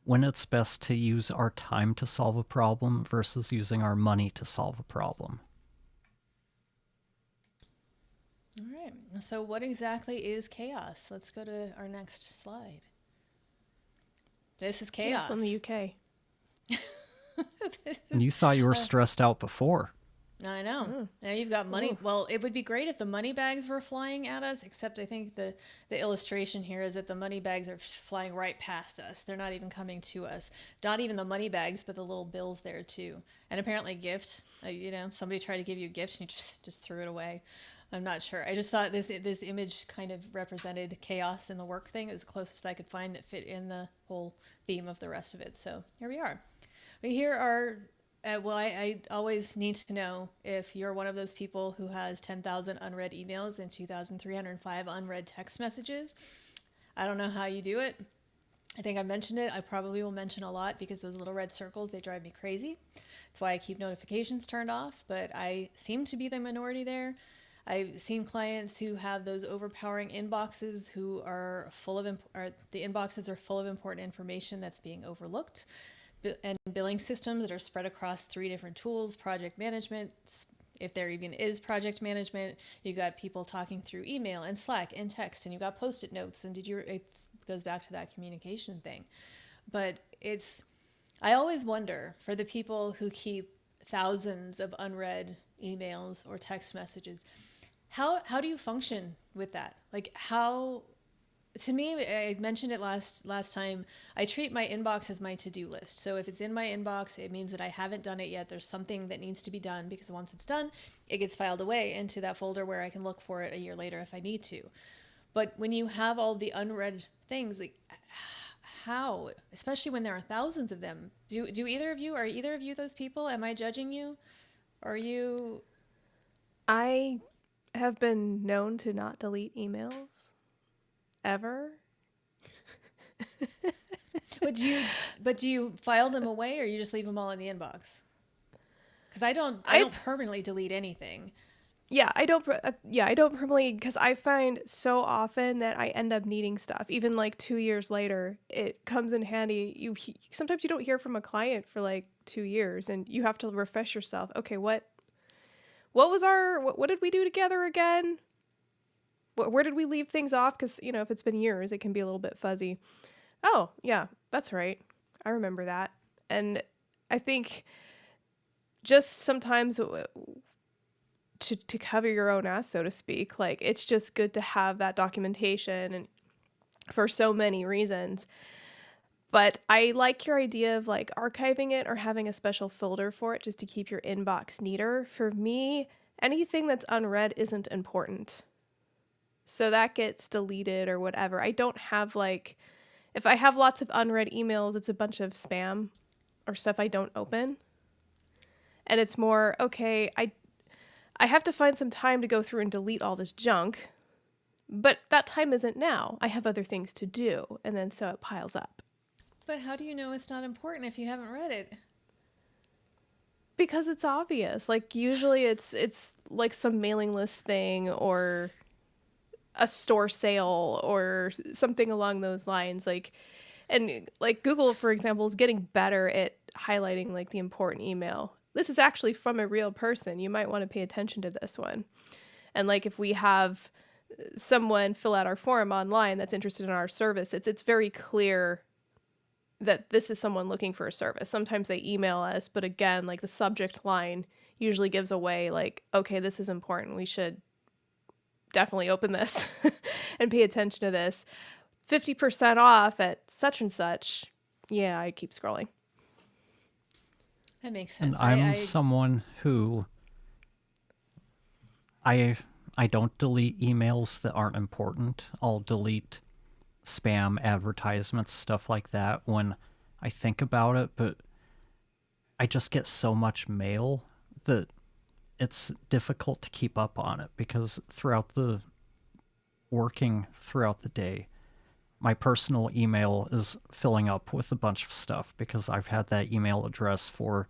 when it's best to use our time to solve a problem versus using our money to solve a problem. All right. So what exactly is chaos? Let's go to our next slide. This is chaos. From the UK. And you thought you were stressed out before. I know. Mm. Now you've got money. Ooh. Well, it would be great if the money bags were flying at us, except I think the illustration here is that the money bags are flying right past us. They're not even coming to us. Not even the money bags, but the little bills there too. And apparently gift, somebody tried to give you a gift and you just threw it away. I'm not sure. I just thought this image kind of represented chaos in the work thing. It was the closest I could find that fit in the whole theme of the rest of it. So here we are. But here are I always need to know if you're one of those people who has 10,000 unread emails and 2,305 unread text messages. I don't know how you do it. I think I mentioned it. I probably will mention a lot because those little red circles, they drive me crazy. That's why I keep notifications turned off, but I seem to be the minority there. I've seen clients who have those overpowering inboxes who are the inboxes are full of important information that's being overlooked. And billing systems that are spread across 3 different tools, project management, if there even is project management, you got people talking through email and Slack and text, and you got Post-it notes, and it goes back to that communication thing. But I always wonder for the people who keep thousands of unread emails or text messages, how do you function with that? Like how... To me, I mentioned it last time, I treat my inbox as my to-do list. So if it's in my inbox, it means that I haven't done it yet. There's something that needs to be done because once it's done, it gets filed away into that folder where I can look for it a year later if I need to. But when you have all the unread things, like how, especially when there are thousands of them, are either of you those people? Am I judging you? Are you? I have been known to not delete emails. Ever. But do you file them away or you just leave them all in the inbox? Because I don't permanently delete anything. I don't permanently, because I find so often that I end up needing stuff even like 2 years later. It comes in handy. Sometimes you don't hear from a client for like 2 years, and you have to refresh yourself. Okay, what did we do together again? Where did we leave things off? Because if it's been years, it can be a little bit fuzzy. Oh yeah, that's right, I remember that. And I think just sometimes to cover your own ass, so to speak, like it's just good to have that documentation, and for so many reasons. But I like your idea of like archiving it or having a special folder for it just to keep your inbox neater. For me, anything that's unread isn't important, so that gets deleted or whatever. I don't have like, if I have lots of unread emails, it's a bunch of spam or stuff I don't open. And it's more, okay, I have to find some time to go through and delete all this junk, but that time isn't now. I have other things to do, and then so it piles up. But how do you know it's not important if you haven't read it? Because it's obvious. Like usually it's like some mailing list thing or a store sale or something along those lines. And like Google, for example, is getting better at highlighting like the important email. This is actually from a real person. You might want to pay attention to this one. And like if we have someone fill out our form online that's interested in our service, it's very clear that this is someone looking for a service. Sometimes they email us, but again, like the subject line usually gives away like, okay, this is important. We should definitely open this and pay attention to this. 50% off at such and such. Yeah, I keep scrolling. That makes And sense. I'm someone who I don't delete emails that aren't important. I'll delete spam advertisements, stuff like that when I think about it, but I just get so much mail that it's difficult to keep up on it because working throughout the day, my personal email is filling up with a bunch of stuff because I've had that email address for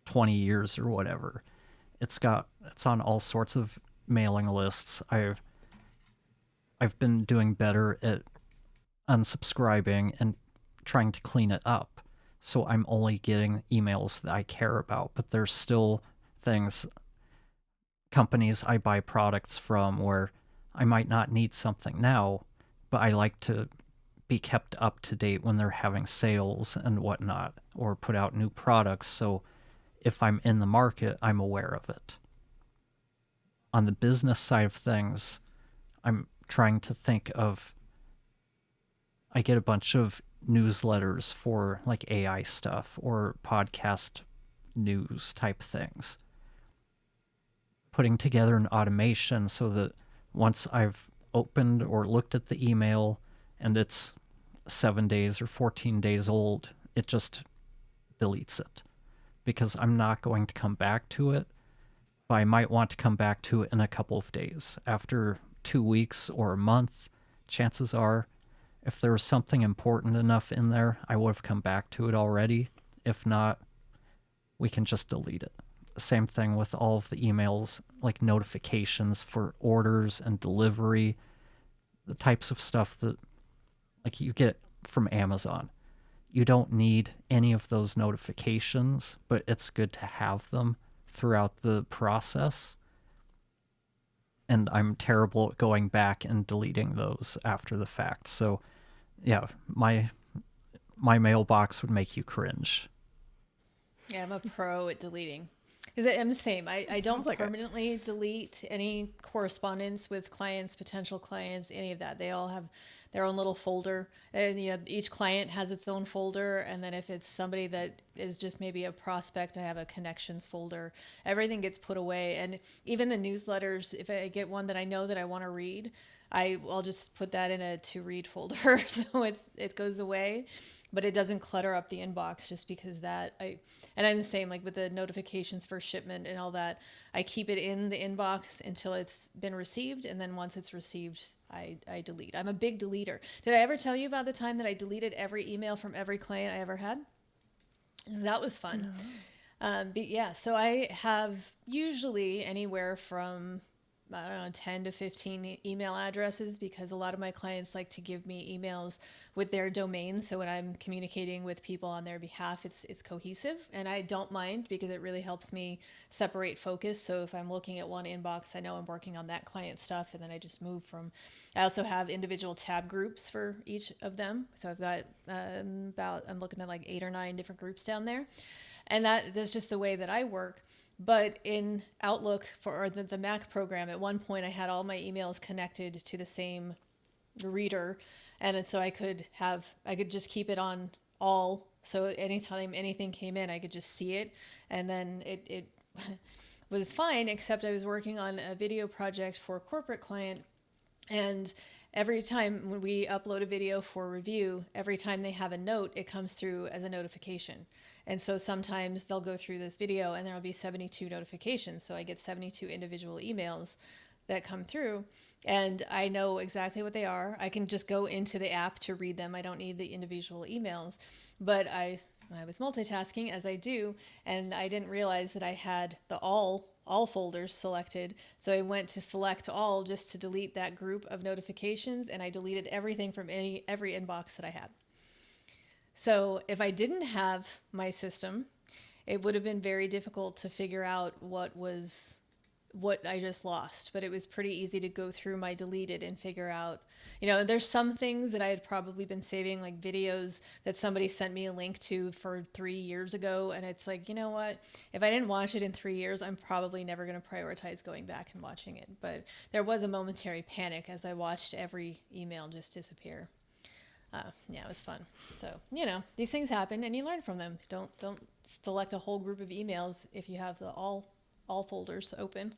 20 years or whatever. It's on all sorts of mailing lists. I've been doing better at unsubscribing and trying to clean it up. So I'm only getting emails that I care about, but there's still things, companies I buy products from where I might not need something now, but I like to be kept up to date when they're having sales and whatnot, or put out new products. So if I'm in the market, I'm aware of it. On the business side of things, I'm trying to think of, I get a bunch of newsletters for like AI stuff or podcast news type things. Putting together an automation so that once I've opened or looked at the email and it's 7 days or 14 days old, it just deletes it because I'm not going to come back to it. But I might want to come back to it in a couple of days. After 2 weeks or a month, chances are, if there was something important enough in there, I would have come back to it already. If not, we can just delete it. Same thing with all of the emails, like notifications for orders and delivery, the types of stuff that like you get from Amazon. You don't need any of those notifications, but it's good to have them throughout the process. And I'm terrible at going back and deleting those after the fact. So yeah, my mailbox would make you cringe. Yeah, I'm a pro at deleting. Because I'm the same. I don't like permanently delete any correspondence with clients, potential clients, any of that. They all have their own little folder, and each client has its own folder. And then if it's somebody that is just maybe a prospect, I have a connections folder. Everything gets put away, and even the newsletters. If I get one that I know that I want to read, I'll just put that in a to read folder, so it goes away, but it doesn't clutter up the inbox just because and I'm the same, like with the notifications for shipment and all that. I keep it in the inbox until it's been received, and then once it's received, I delete. I'm a big deleter. Did I ever tell you about the time that I deleted every email from every client I ever had? That was fun. But yeah, so I have usually anywhere from, I don't know, 10 to 15 email addresses, because a lot of my clients like to give me emails with their domain. So when I'm communicating with people on their behalf, it's cohesive, and I don't mind because it really helps me separate focus. So if I'm looking at one inbox, I know I'm working on that client stuff, and then I just move from. I also have individual tab groups for each of them. So I've got I'm looking at like 8 or 9 different groups down there, and that's just the way that I work. But in Outlook for the Mac program, at one point I had all my emails connected to the same reader, and so I could just keep it on all. So anytime anything came in, I could just see it, and then it was fine. Except I was working on a video project for a corporate client, and every time when we upload a video for review, every time they have a note, it comes through as a notification. And so sometimes they'll go through this video and there'll be 72 notifications. So I get 72 individual emails that come through, and I know exactly what they are. I can just go into the app to read them. I don't need the individual emails. But I was multitasking, as I do, and I didn't realize that I had the all folders selected. So I went to select all just to delete that group of notifications, and I deleted everything from every inbox that I had. So if I didn't have my system, it would have been very difficult to figure out what I just lost. But it was pretty easy to go through my deleted and figure out, there's some things that I had probably been saving, like videos that somebody sent me a link to for 3 years ago. And it's like, you know what? If I didn't watch it in 3 years, I'm probably never going to prioritize going back and watching it. But there was a momentary panic as I watched every email just disappear. Yeah, it was fun. So, these things happen and you learn from them. Don't select a whole group of emails if you have the all folders open.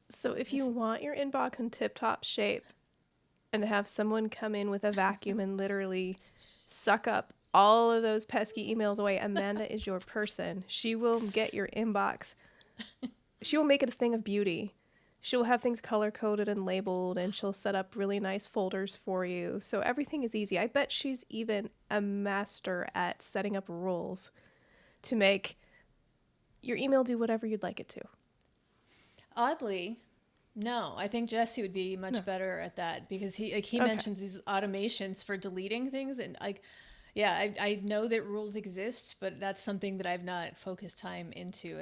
So if you want your inbox in tip-top shape and to have someone come in with a vacuum and literally suck up all of those pesky emails away, Amanda is your person. She will get your inbox. She will make it a thing of beauty. She'll have things color-coded and labeled, and she'll set up really nice folders for you. So everything is easy. I bet she's even a master at setting up rules to make your email do whatever you'd like it to. Oddly, no. I think Jesse would be much better at that, because he Okay. mentions these automations for deleting things, and yeah, I know that rules exist, but that's something that I've not focused time into.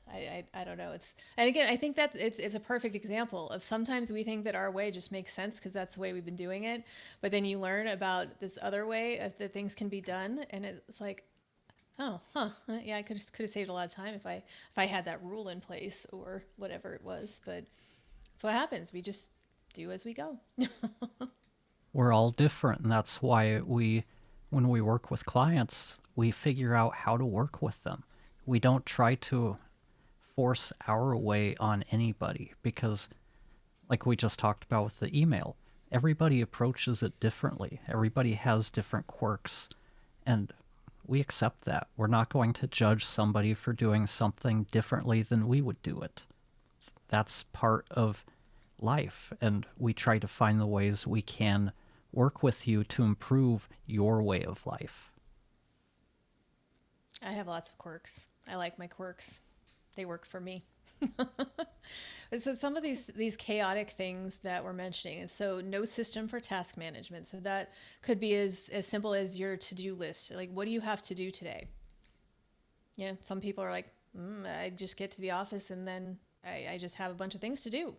I don't know. And again, I think that it's a perfect example of sometimes we think that our way just makes sense because that's the way we've been doing it, but then you learn about this other way that things can be done, and it's like, oh, yeah, I could have saved a lot of time if I had that rule in place or whatever it was. But that's what happens. We just do as we go. We're all different, and that's why when we work with clients, we figure out how to work with them. We don't try to force our way on anybody, because like we just talked about with the email, everybody approaches it differently. Everybody has different quirks, and we accept that. We're not going to judge somebody for doing something differently than we would do it. That's part of life, and we try to find the ways we can work with you to improve your way of life. I have lots of quirks. I like my quirks. They work for me. So some of these chaotic things that we're mentioning, and so no system for task management. So that could be as simple as your to-do list. Like, what do you have to do today? Yeah, some people are like, I just get to the office and then I just have a bunch of things to do.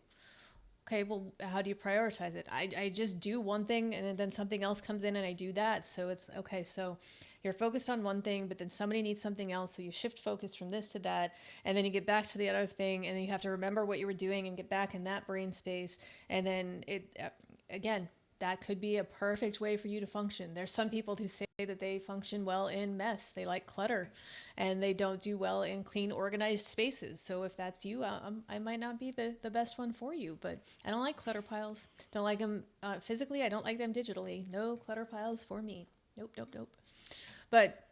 Okay, well, how do you prioritize it? I just do one thing and then something else comes in and I do that. So it's okay. So you're focused on one thing, but then somebody needs something else. So you shift focus from this to that, and then you get back to the other thing, and then you have to remember what you were doing and get back in that brain space. And then again, that could be a perfect way for you to function. There's some people who say that they function well in mess. They like clutter, and they don't do well in clean, organized spaces. So if that's you, I might not be the best one for you. But I don't like clutter piles. Don't like them physically. I don't like them digitally. No clutter piles for me. Nope. But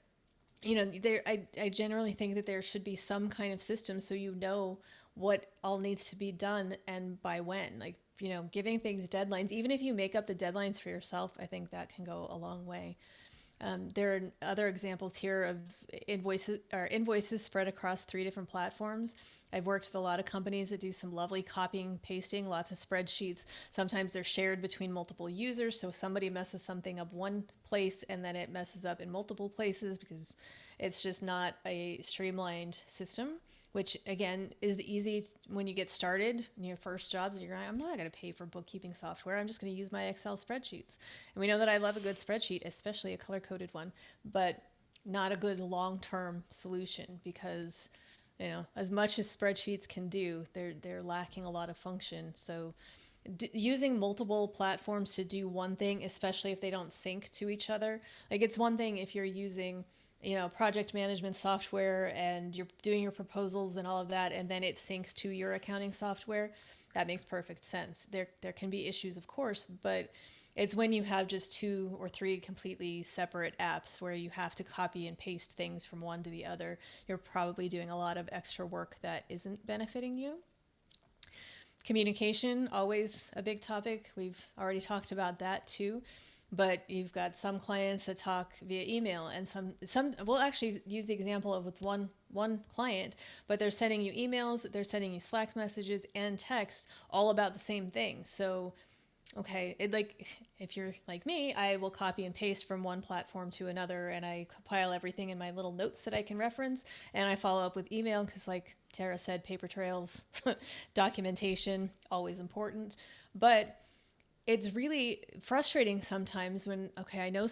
I generally think that there should be some kind of system so you know what all needs to be done and by when. Like, giving things deadlines, even if you make up the deadlines for yourself, I think that can go a long way. There are other examples here of invoices spread across 3 different platforms. I've worked with a lot of companies that do some lovely copying, pasting, lots of spreadsheets. Sometimes they're shared between multiple users. So somebody messes something up one place and then it messes up in multiple places because it's just not a streamlined system, which again is easy when you get started in your first jobs. And you're like, I'm not going to pay for bookkeeping software. I'm just going to use my Excel spreadsheets. And we know that I love a good spreadsheet, especially a color-coded one, but not a good long-term solution because, as much as spreadsheets can do, they're lacking a lot of function. So using multiple platforms to do one thing, especially if they don't sync to each other, like it's one thing if you're using project management software and you're doing your proposals and all of that, and then it syncs to your accounting software. That makes perfect sense. There can be issues, of course, but it's when you have just 2 or 3 completely separate apps where you have to copy and paste things from one to the other. You're probably doing a lot of extra work that isn't benefiting you. Communication, always a big topic. We've already talked about that too. But you've got some clients that talk via email, and some we'll actually use the example of what's one client, but they're sending you emails, they're sending you Slack messages and texts all about the same thing. So, okay, if you're like me, I will copy and paste from one platform to another, and I compile everything in my little notes that I can reference, and I follow up with email because, like Tara said, paper trails, documentation, always important. But it's really frustrating sometimes when, okay, I know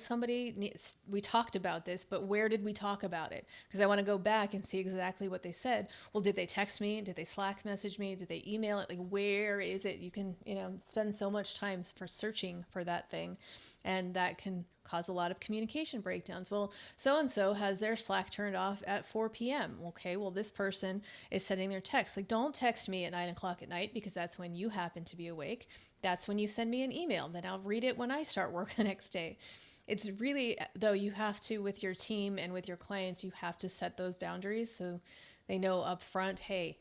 we talked about this, but where did we talk about it? Because I want to go back and see exactly what they said. Well, did they text me? Did they Slack message me? Did they email it? Like, where is it? You can, spend so much time for searching for that thing, and that can cause a lot of communication breakdowns. Well, so-and-so has their Slack turned off at 4 p.m. Okay, well, this person is sending their text. Like, don't text me at 9 o'clock at night because that's when you happen to be awake. That's when you send me an email. Then I'll read it when I start work the next day. It's really, though, you have to, with your team and with your clients, you have to set those boundaries so they know up front, hey,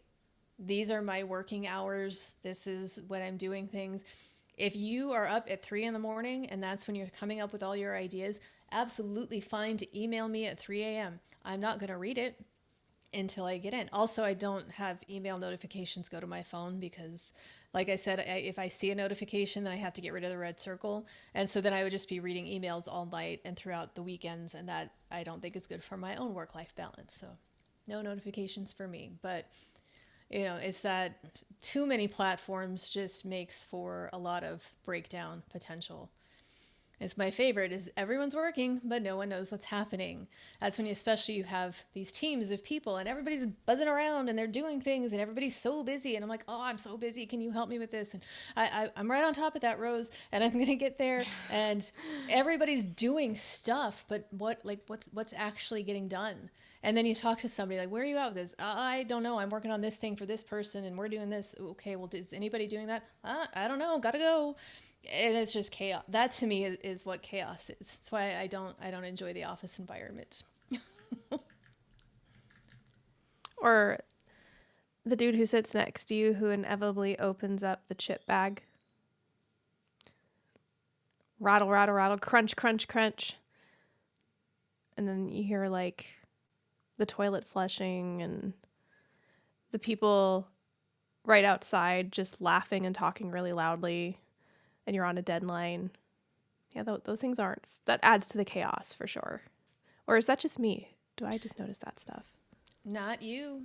these are my working hours. This is when I'm doing things. If you are up at 3 a.m. and that's when you're coming up with all your ideas, absolutely fine to email me at 3 a.m. I'm not going to read it until I get in. Also, I don't have email notifications go to my phone because, like I said, if I see a notification, then I have to get rid of the red circle. And so then I would just be reading emails all night and throughout the weekends, and that I don't think is good for my own work-life balance. So no notifications for me. But it's that too many platforms just makes for a lot of breakdown potential. It's my favorite is everyone's working, but no one knows what's happening. That's when especially you have these teams of people and everybody's buzzing around and they're doing things and everybody's so busy. And I'm like, oh, I'm so busy. Can you help me with this? And I'm right on top of that, Rose, and I'm going to get there. And everybody's doing stuff, but what's actually getting done? And then you talk to somebody like, where are you at with this? I don't know. I'm working on this thing for this person and we're doing this. Okay, well, is anybody doing that? I don't know. Gotta go. And it's just chaos. That to me is what chaos is. That's why I don't enjoy the office environment. Or the dude who sits next to you who inevitably opens up the chip bag. Rattle, rattle, rattle, crunch, crunch, crunch. And then you hear like the toilet flushing and the people right outside just laughing and talking really loudly, and you're on a deadline. Yeah, those things that adds to the chaos for sure. Or is that just me? Do I just notice that stuff? Not you.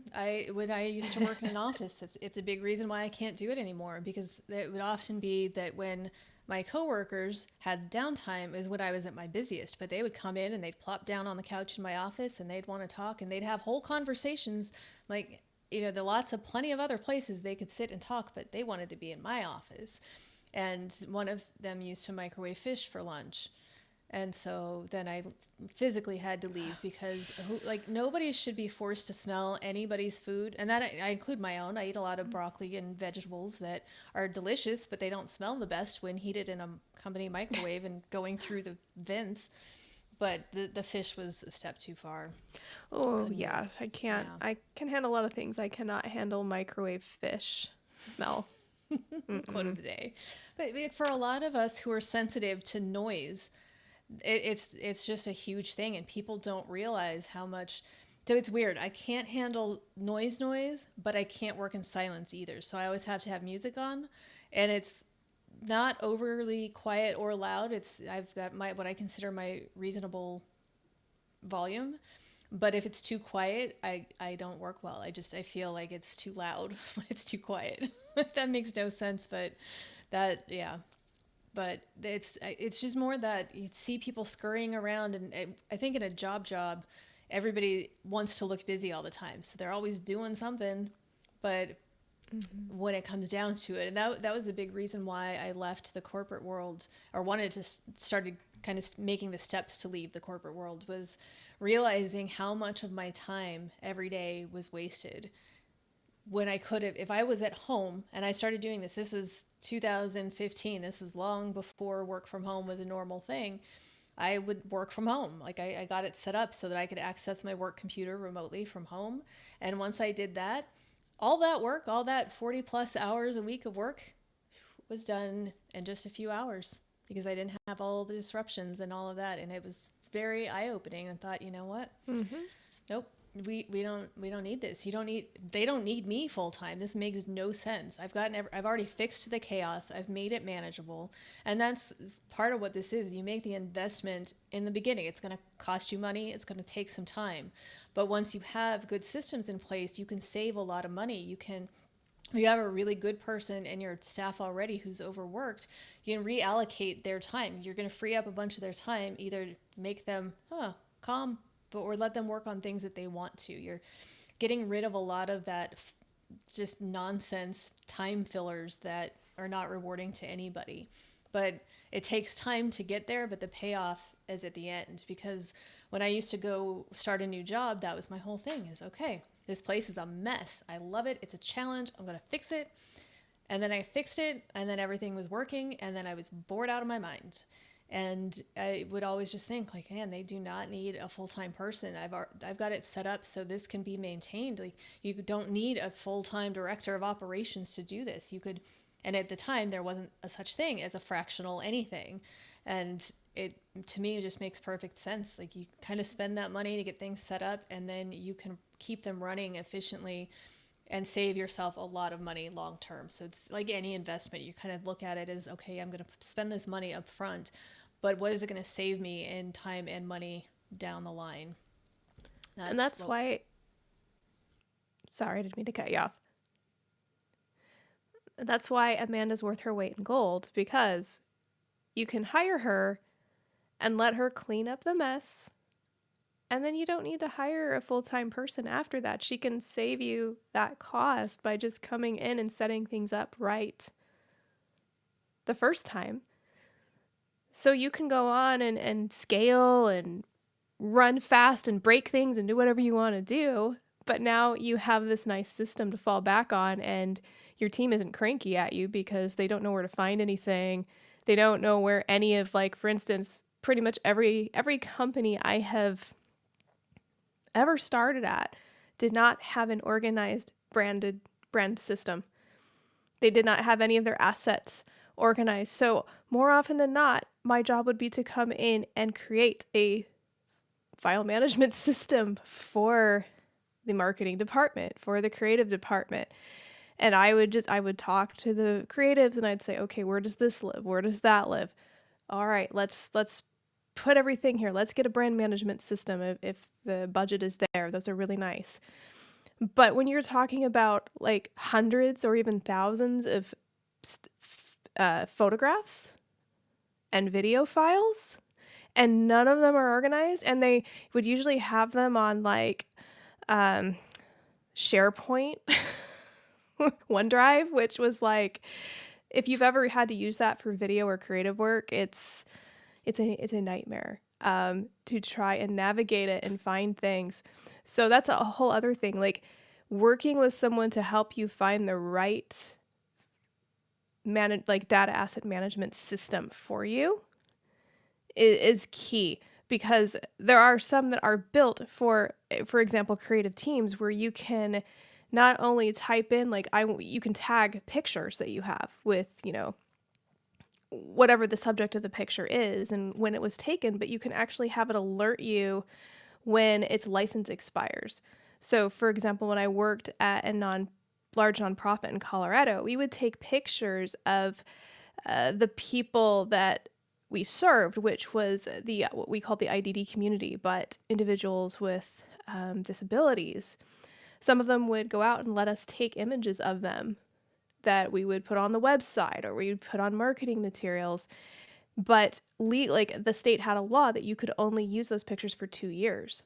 When I used to work in an office, it's a big reason why I can't do it anymore, because it would often be that when my coworkers had downtime is when I was at my busiest, but they would come in and they'd plop down on the couch in my office and they'd want to talk and they'd have whole conversations. Like, there are plenty of other places they could sit and talk, but they wanted to be in my office. And one of them used to microwave fish for lunch. And so then I physically had to leave because nobody should be forced to smell anybody's food. And that I include my own. I eat a lot of broccoli and vegetables that are delicious, but they don't smell the best when heated in a company microwave and going through the vents. But the fish was a step too far. Oh, yeah. I can't. Yeah. I can handle a lot of things. I cannot handle microwave fish smell. Quote of the day. But for a lot of us who are sensitive to noise, it's just a huge thing, and people don't realize how much. So it's weird. I can't handle noise, but I can't work in silence either. So I always have to have music on, and it's not overly quiet or loud. I've got my what I consider my reasonable volume. But if it's too quiet, I don't work well. I feel like it's too loud when it's too quiet. That makes no sense, but that yeah. But it's just more that you see people scurrying around, and I think in a job, everybody wants to look busy all the time, so they're always doing something. But when it comes down to it, and that was a big reason why I left the corporate world, or wanted to started kind of making the steps to leave the corporate world, was realizing how much of my time every day was wasted when I could have, if I was at home. And I started doing this was 2015, this was long before work from home was a normal thing. I would work from home. Like I got it set up so that I could access my work computer remotely from home. And once I did that, all that work, all that 40 plus hours a week of work was done in just a few hours, because I didn't have all the disruptions and all of that. And it was very eye-opening, and thought, you know what? Nope. We don't need this. They don't need me full time. This makes no sense. I've already fixed the chaos. I've made it manageable. And that's part of what this is. You make the investment in the beginning. It's going to cost you money. It's going to take some time. But once you have good systems in place, you can save a lot of money. You have a really good person in your staff already who's overworked, you can reallocate their time. You're going to free up a bunch of their time, either make them calm, or let them work on things that they want to. You're getting rid of a lot of that just nonsense time fillers that are not rewarding to anybody. But it takes time to get there, but the payoff is at the end. Because when I used to go start a new job, that was my whole thing, is okay, this place is a mess. I love it. It's a challenge. I'm going to fix it. And then I fixed it, and then everything was working, and then I was bored out of my mind. And I would always just think, like, man, they do not need a full-time person. I've got it set up so this can be maintained. Like, you don't need a full-time director of operations to do this. You could, and at the time there wasn't a such thing as a fractional anything. And it, to me, it just makes perfect sense. Like, you kind of spend that money to get things set up, and then you can keep them running efficiently and save yourself a lot of money long term. So it's like any investment. You kind of look at it as, okay, I'm going to spend this money up front, but what is it going to save me in time and money down the line? And that's why, sorry, I didn't mean to cut you off. That's why Amanda's worth her weight in gold, because you can hire her and let her clean up the mess, and then you don't need to hire a full-time person after that. She can save you that cost by just coming in and setting things up right the first time. So you can go on and scale and run fast and break things and do whatever you want to do. But now you have this nice system to fall back on, and your team isn't cranky at you because they don't know where to find anything. They don't know where any of, like, for instance, pretty much every company I have ever started at did not have an organized brand system. They did not have any of their assets organized. So more often than not, my job would be to come in and create a file management system for the marketing department, for the creative department. And I would talk to the creatives, and I'd say, okay, where does this live? Where does that live? All right, let's put everything here. Let's get a brand management system if the budget is there. Those are really nice. But when you're talking about like hundreds or even thousands of photographs and video files, and none of them are organized, and they would usually have them on like SharePoint, OneDrive, which was like, if you've ever had to use that for video or creative work, it's a nightmare to try and navigate it and find things. So that's a whole other thing. Like, working with someone to help you find the right data asset management system for you is key, because there are some that are built for example, creative teams, where you can not only type in, like, you can tag pictures that you have with, whatever the subject of the picture is and when it was taken, but you can actually have it alert you when its license expires. So, for example, when I worked at a large nonprofit in Colorado, we would take pictures of the people that we served, which was the what we called the IDD community, but individuals with disabilities. Some of them would go out and let us take images of them that we would put on the website or we would put on marketing materials. But like the state had a law that you could only use those pictures for 2 years.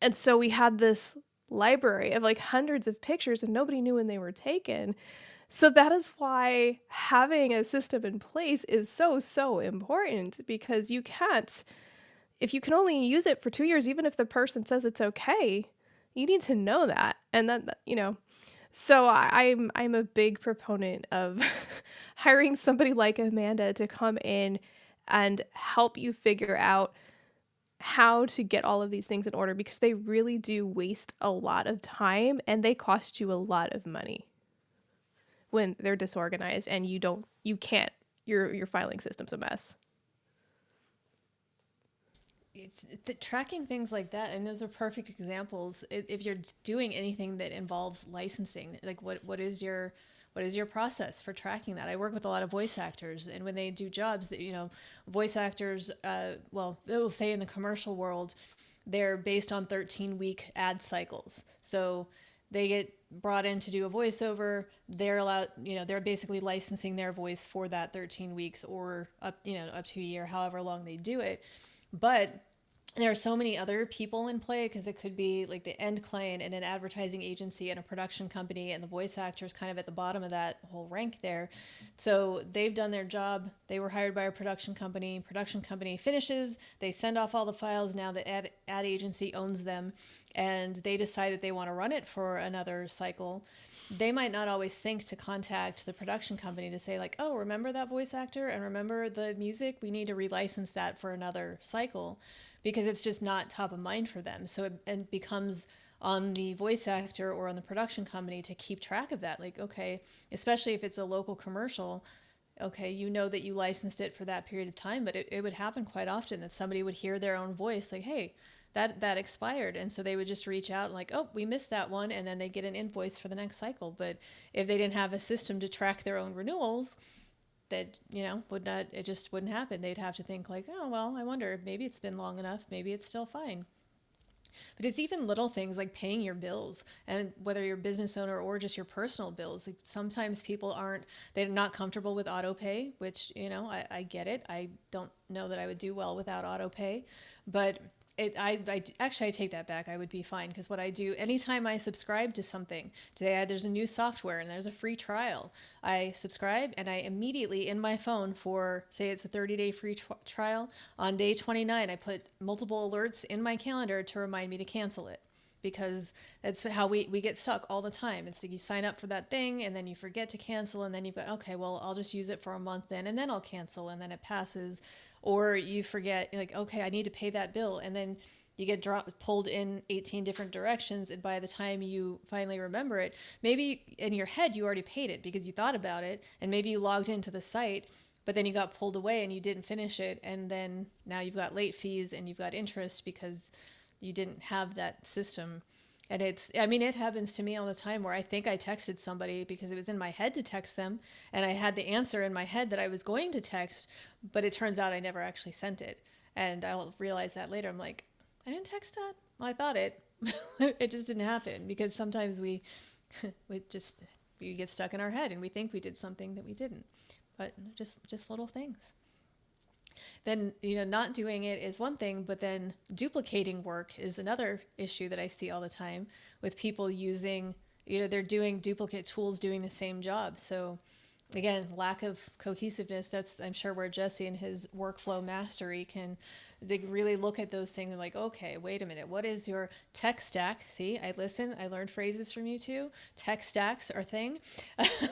And so we had this library of like hundreds of pictures and nobody knew when they were taken. So that is why having a system in place is so, so important, because you can't, if you can only use it for 2 years, even if the person says it's okay, you need to know that. And then, so I'm a big proponent of hiring somebody like Amanda to come in and help you figure out how to get all of these things in order, because they really do waste a lot of time and they cost you a lot of money when they're disorganized and your filing system's a mess. It's tracking things like that, and those are perfect examples. If you're doing anything that involves licensing, like what is your process for tracking that? I work with a lot of voice actors, and when they do jobs that, voice actors, well, they'll say in the commercial world, they're based on 13-week ad cycles. So they get brought in to do a voiceover. They're allowed, they're basically licensing their voice for that 13 weeks or up to a year, however long they do it. But there are so many other people in play, because it could be like the end client and an advertising agency and a production company, and the voice actors kind of at the bottom of that whole rank there. So they've done their job. They were hired by a production company. Production company finishes. They send off all the files. Now the ad agency owns them, and they decide that they want to run it for another cycle. They might not always think to contact the production company to say like, oh, remember that voice actor and remember the music? We need to relicense that for another cycle, because it's just not top of mind for them. So it becomes on the voice actor or on the production company to keep track of that. Like, okay, especially if it's a local commercial, okay, that you licensed it for that period of time, but it would happen quite often that somebody would hear their own voice like, hey, that expired. And so they would just reach out and like, oh, we missed that one. And then they get an invoice for the next cycle. But if they didn't have a system to track their own renewals, that, it just wouldn't happen. They'd have to think like, oh, well, I wonder, maybe it's been long enough. Maybe it's still fine. But it's even little things like paying your bills, and whether you're a business owner or just your personal bills. Like sometimes people they're not comfortable with auto pay, which, I get it. I don't know that I would do well without auto pay, but I take that back. I would be fine, because what I do anytime I subscribe to something, today there's a new software and there's a free trial, I subscribe and I immediately in my phone for, say it's a 30-day free trial, on day 29 I put multiple alerts in my calendar to remind me to cancel it, because that's how we get stuck all the time. It's like you sign up for that thing and then you forget to cancel, and then you've got, okay, well, I'll just use it for a month then, and then I'll cancel, and then it passes. Or you forget, like, okay, I need to pay that bill, and then you get pulled in 18 different directions, and by the time you finally remember it, maybe in your head you already paid it because you thought about it, and maybe you logged into the site, but then you got pulled away and you didn't finish it, and then now you've got late fees and you've got interest because you didn't have that system. And it happens to me all the time where I think I texted somebody because it was in my head to text them, and I had the answer in my head that I was going to text, but it turns out I never actually sent it. And I'll realize that later. I'm like, I didn't text that? Well, I thought it. It just didn't happen, because sometimes we get stuck in our head and we think we did something that we didn't. But just little things. Then, not doing it is one thing, but then duplicating work is another issue that I see all the time with people using, they're doing duplicate tools doing the same job. So again, lack of cohesiveness. That's, I'm sure, where Jesse and his workflow mastery they really look at those things and like, okay, wait a minute, what is your tech stack? See, I learned phrases from you too. Tech stacks are a thing.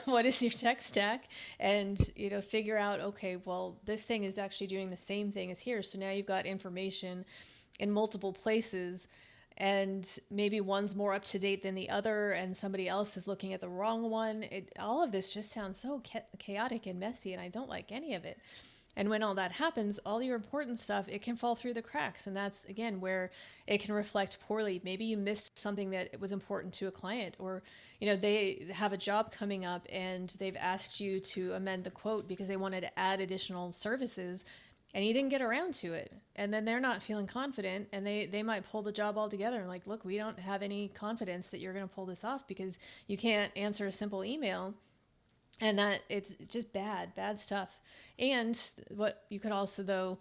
What is your tech stack? And, figure out, okay, well, this thing is actually doing the same thing as here. So now you've got information in multiple places. and maybe one's more up to date than the other, and somebody else is looking at the wrong one. All of this just sounds so chaotic and messy, and I don't like any of it. And when all that happens, all your important stuff, it can fall through the cracks. And that's, again, where it can reflect poorly. Maybe you missed something that was important to a client, or, they have a job coming up and they've asked you to amend the quote because they wanted to add additional services, and you didn't get around to it. And then they're not feeling confident, and they might pull the job altogether and like, look, we don't have any confidence that you're going to pull this off because you can't answer a simple email. And that it's just bad stuff. And what you can also, though,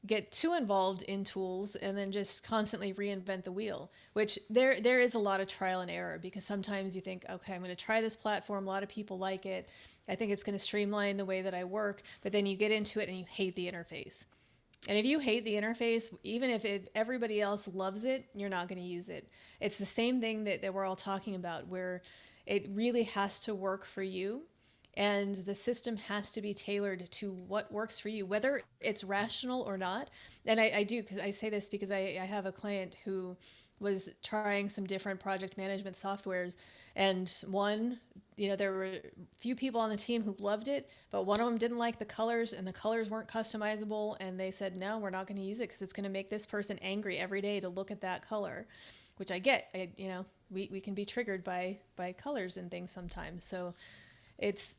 get too involved in tools and then just constantly reinvent the wheel, which there is a lot of trial and error, because sometimes you think, okay, I'm going to try this platform. A lot of people like it. I think it's going to streamline the way that I work. But then you get into it and you hate the interface. And if you hate the interface, even if everybody else loves it, you're not going to use it. It's the same thing that we're all talking about, where it really has to work for you. And the system has to be tailored to what works for you, whether it's rational or not. And I do, because I say this because I have a client who was trying some different project management softwares. And one, there were a few people on the team who loved it, but one of them didn't like the colors, and the colors weren't customizable. And they said, no, we're not going to use it because it's going to make this person angry every day to look at that color, which I get. We can be triggered by colors and things sometimes. So it's,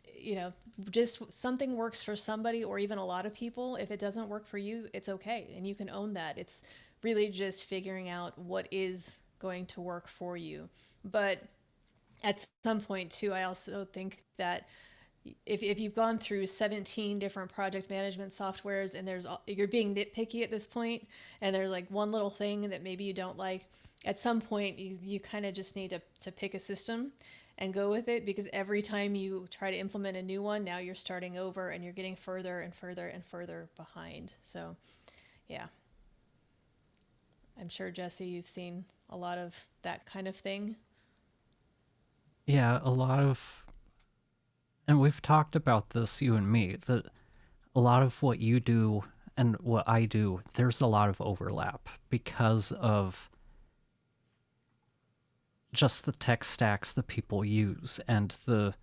just something works for somebody or even a lot of people. If it doesn't work for you, it's okay. And you can own that. It's really just figuring out what is going to work for you. But at some point too, I also think that if you've gone through 17 different project management softwares and you're being nitpicky at this point, and there's like one little thing that maybe you don't like, at some point you kind of just need to pick a system and go with it, because every time you try to implement a new one, now you're starting over and you're getting further and further and further behind. So, yeah. I'm sure, Jesse, you've seen a lot of that kind of thing. Yeah, a lot of, and we've talked about this, you and me, that a lot of what you do and what I do, there's a lot of overlap because of just the tech stacks that people use, and the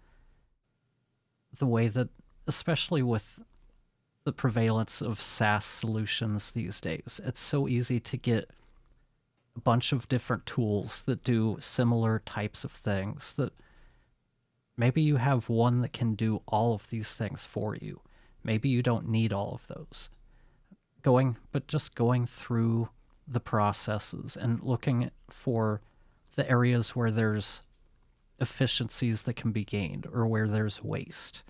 way that, especially with the prevalence of SaaS solutions these days, it's so easy to get a bunch of different tools that do similar types of things, that maybe you have one that can do all of these things for you. Maybe you don't need all of those. Just going through the processes and looking for the areas where there's efficiencies that can be gained or where there's waste.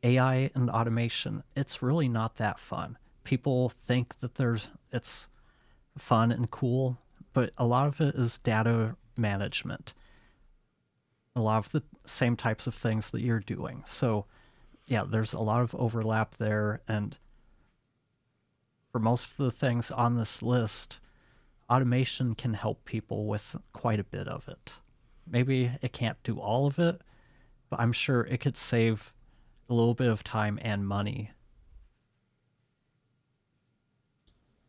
AI and automation, it's really not that fun. People think that it's fun and cool, but a lot of it is data management. A lot of the same types of things that you're doing. So, yeah, there's a lot of overlap there, and for most of the things on this list, automation can help people with quite a bit of it. Maybe it can't do all of it, but I'm sure it could save a little bit of time and money.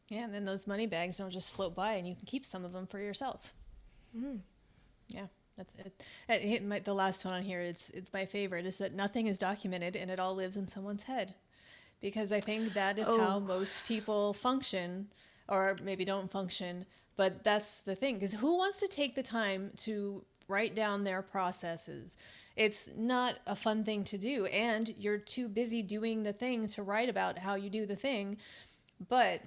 Yeah, and then those money bags don't just float by, and you can keep some of them for yourself. Mm. Yeah, that's it. The last one on here, it's my favorite, is that nothing is documented and it all lives in someone's head. Because I think that is how most people function, or maybe don't function, but that's the thing. Because who wants to take the time to write down their processes? It's not a fun thing to do, and you're too busy doing the thing to write about how you do the thing. But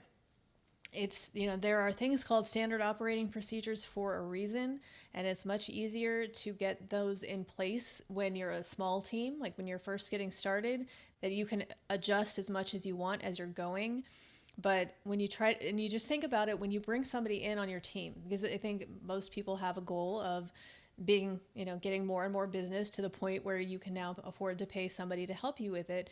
it's, there are things called standard operating procedures for a reason, and it's much easier to get those in place when you're a small team, like when you're first getting started, that you can adjust as much as you want as you're going. But when you try, and you just think about it, when you bring somebody in on your team, because I think most people have a goal of being, getting more and more business to the point where you can now afford to pay somebody to help you with it.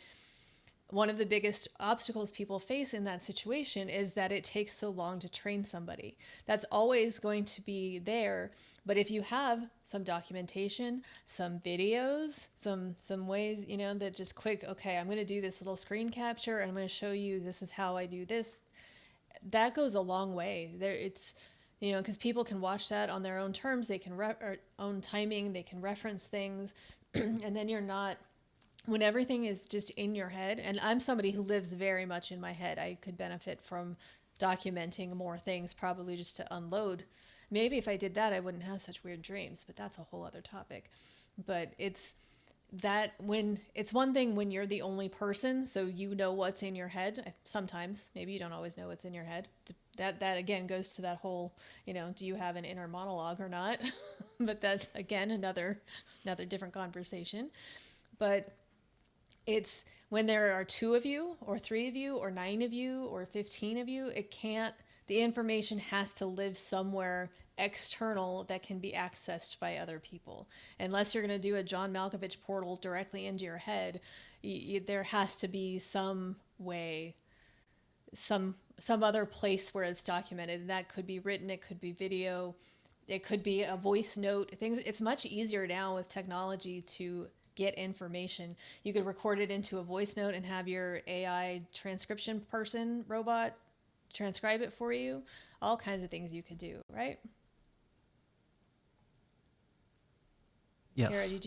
One of the biggest obstacles people face in that situation is that it takes so long to train somebody. That's always going to be there. But if you have some documentation, some videos, some ways, that just quick, okay, I'm going to do this little screen capture and I'm going to show you this is how I do this. that goes a long way. There, it's, you know, because people can watch that on their own terms. They can or own timing. They can reference things, and then you're not, when everything is just in your head. And I'm somebody who lives very much in my head. I could benefit from documenting more things, probably just to unload. Maybe if I did that, I wouldn't have such weird dreams, but that's a whole other topic. But it's that, when it's one thing when you're the only person, so you know what's in your head. Sometimes, maybe you don't always know what's in your head. That again goes to that whole, you know, do you have an inner monologue or not? But that's again another different conversation. But it's when there are 2 of you or 3 of you or 9 of you or 15 of you, it can't, the information has to live somewhere external that can be accessed by other people. Unless you're going to do a John Malkovich portal directly into your head, there has to be some way, some other place where it's documented. And that could be written, it could be video, it could be a voice note. Things, it's much easier now with technology to get information. You could record it into a voice note and have your AI transcription person robot transcribe it for you. All kinds of things you could do, right? Yes. Kara, did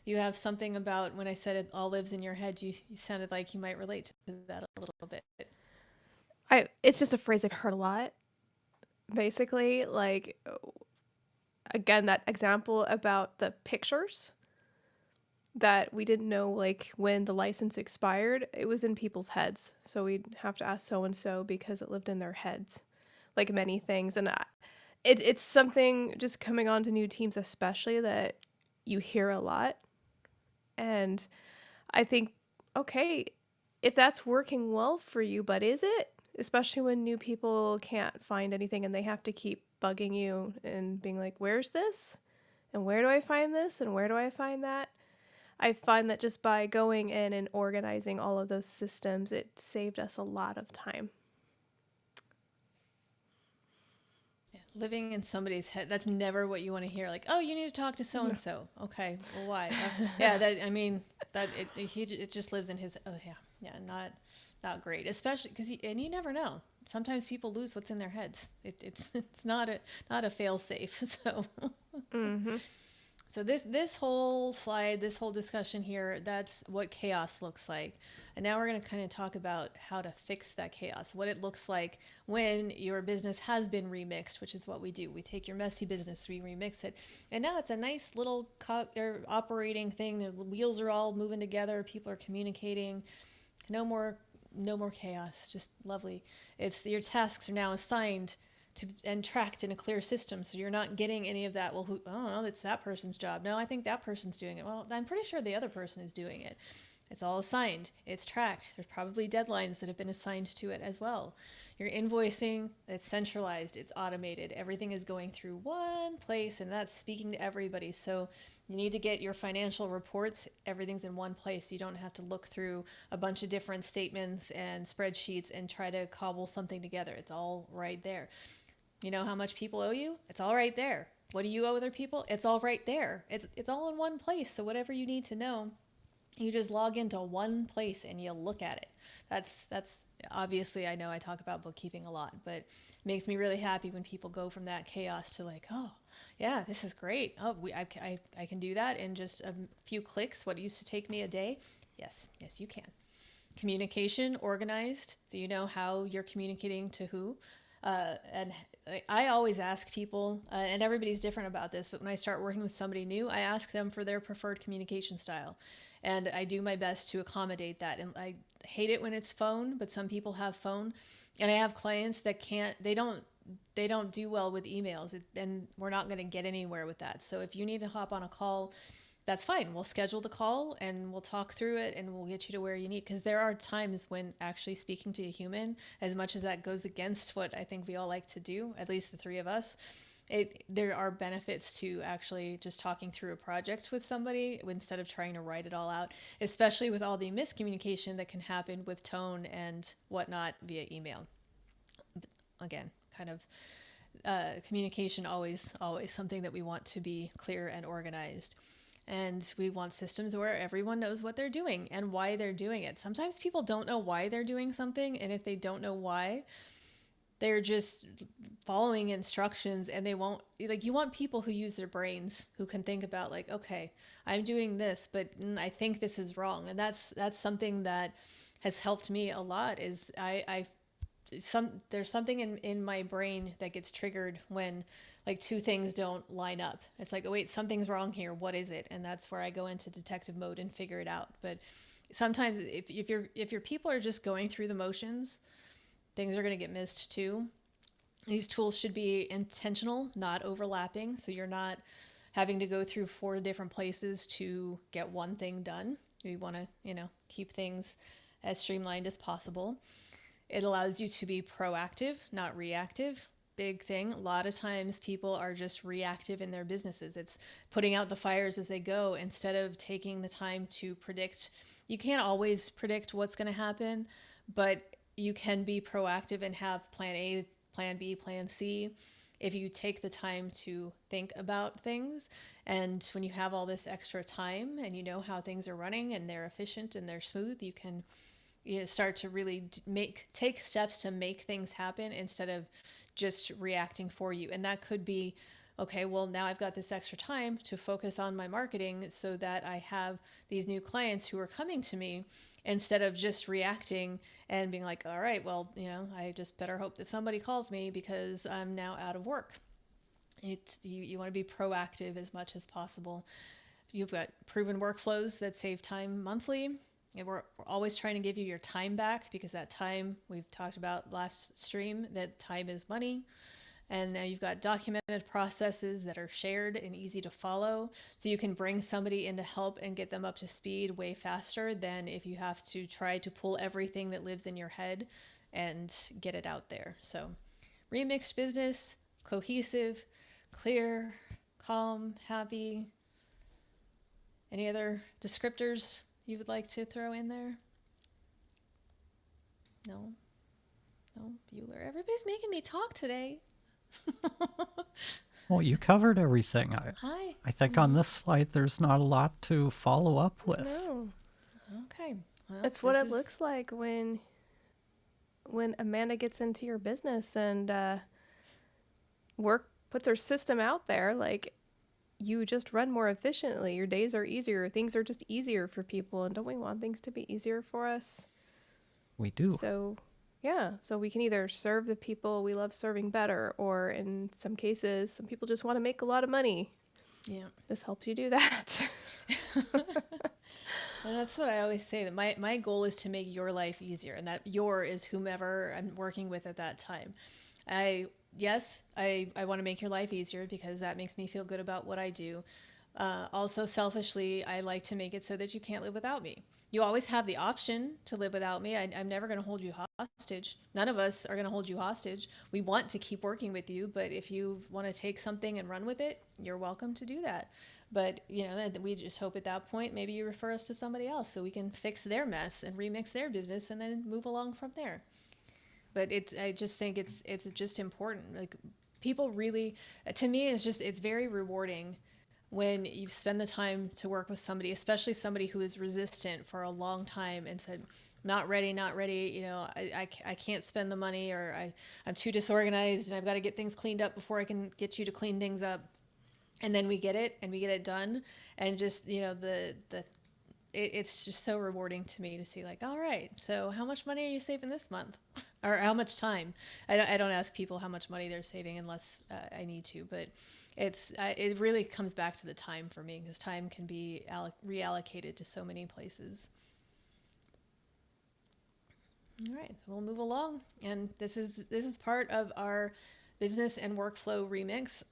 you have something about when I said it all lives in your head? You sounded like you might relate to that a little bit. It's just a phrase I've heard a lot. Basically, like, again, that example about the pictures that we didn't know, like, when the license expired, it was in people's heads. So we'd have to ask so-and-so because it lived in their heads, like many things. And it's something just coming on to new teams, especially, that you hear a lot. And I think, okay, if that's working well for you, but is it? Especially when new people can't find anything and they have to keep bugging you and being like, where's this? And where do I find this? And where do I find that? I find that just by going in and organizing all of those systems, it saved us a lot of time. Yeah, living in somebody's head, that's never what you want to hear. Like, oh, you need to talk to so-and-so. Okay, well, why? Yeah, that, I mean, that it just lives in his, oh, yeah, not great. Especially because, and you never know. Sometimes people lose what's in their heads. It's not a fail safe. So. Mm-hmm. So this whole slide, this whole discussion here, that's what chaos looks like. And now we're going to kind of talk about how to fix that chaos, what it looks like when your business has been remixed, which is what we do. We take your messy business, we remix it. And now it's a nice little operating thing. The wheels are all moving together. People are communicating. No more chaos. Just lovely. It's your tasks are now assigned and tracked in a clear system, so you're not getting any of that, well, who, I don't know, it's that person's job. No, I think that person's doing it. Well, I'm pretty sure the other person is doing it. It's all assigned. It's tracked. There's probably deadlines that have been assigned to it as well. Your invoicing, it's centralized. It's automated. Everything is going through one place, and that's speaking to everybody. So you need to get your financial reports. Everything's in one place. You don't have to look through a bunch of different statements and spreadsheets and try to cobble something together. It's all right there. You know how much people owe you? It's all right there. What do you owe other people? It's all right there. It's all in one place. So whatever you need to know, you just log into one place and you look at it. That's obviously, I know I talk about bookkeeping a lot, but it makes me really happy when people go from that chaos to like, oh, yeah, this is great. Oh, I can do that in just a few clicks. What used to take me a day? Yes, you can. Communication, organized, so you know how you're communicating to who. And I always ask people, and everybody's different about this, but when I start working with somebody new, I ask them for their preferred communication style. And I do my best to accommodate that. And I hate it when it's phone, but some people have phone. And I have clients that they don't do well with emails, and we're not going to get anywhere with that. So if you need to hop on a call, that's fine. We'll schedule the call and we'll talk through it and we'll get you to where you need. Because there are times when actually speaking to a human, as much as that goes against what I think we all like to do, at least the 3 of us, there are benefits to actually just talking through a project with somebody instead of trying to write it all out, especially with all the miscommunication that can happen with tone and whatnot via email. Again, kind of communication always something that we want to be clear and organized. And we want systems where everyone knows what they're doing and why they're doing it. Sometimes people don't know why they're doing something. And if they don't know why, they're just following instructions, and they won't, like, you want people who use their brains, who can think about, like, okay, I'm doing this, but I think this is wrong. And that's something that has helped me a lot. Is there's something in my brain that gets triggered when, like, two things don't line up. It's like, oh wait, something's wrong here. What is it? And that's where I go into detective mode and figure it out. But sometimes if your people are just going through the motions, things are going to get missed too. These tools should be intentional, not overlapping. So you're not having to go through 4 different places to get one thing done. We want to, keep things as streamlined as possible. It allows you to be proactive, not reactive. Big thing. A lot of times people are just reactive in their businesses. It's putting out the fires as they go instead of taking the time to predict. You can't always predict what's going to happen, but you can be proactive and have plan A, plan B, plan C if you take the time to think about things. And when you have all this extra time and you know how things are running and they're efficient and they're smooth, you can start to really take steps to make things happen instead of just reacting for you. And that could be, okay, well, now I've got this extra time to focus on my marketing so that I have these new clients who are coming to me, instead of just reacting and being like, all right, well, I just better hope that somebody calls me because I'm now out of work. You want to be proactive as much as possible. You've got proven workflows that save time monthly. And we're always trying to give you your time back, because that time, we've talked about last stream, that time is money. And now you've got documented processes that are shared and easy to follow. So you can bring somebody in to help and get them up to speed way faster than if you have to try to pull everything that lives in your head and get it out there. So remixed business, cohesive, clear, calm, happy. Any other descriptors you would like to throw in there? No? No? Bueller. Everybody's making me talk today. Well, you covered everything. Hi. I think on this slide there's not a lot to follow up with. No. Okay. Well, It's what it looks like when Amanda gets into your business and puts her system out there. Like, you just run more efficiently. Your days are easier. Things are just easier for people. And don't we want things to be easier for us? We do. So, yeah. So we can either serve the people we love serving better, or in some cases, some people just want to make a lot of money. Yeah. This helps you do that. And that's what I always say, that my goal is to make your life easier, and that your is whomever I'm working with at that time. I want to make your life easier because that makes me feel good about what I do. Also, selfishly, I like to make it so that you can't live without me. You always have the option to live without me. I'm never going to hold you hostage. None of us are going to hold you hostage. We want to keep working with you, but if you want to take something and run with it, you're welcome to do that. But, we just hope at that point, maybe you refer us to somebody else so we can fix their mess and remix their business and then move along from there. But I just think it's just important. Like, people really, to me, it's very rewarding when you spend the time to work with somebody, especially somebody who is resistant for a long time and said, not ready, I can't spend the money, or I'm too disorganized and I've got to get things cleaned up before I can get you to clean things up. And then we get it done. And just, it's just so rewarding to me to see, like, all right, so how much money are you saving this month? Or how much time? I don't ask people how much money they're saving unless I need to, but it really comes back to the time for me, because time can be reallocated to so many places. All right, so we'll move along, and this is part of our business and workflow remix.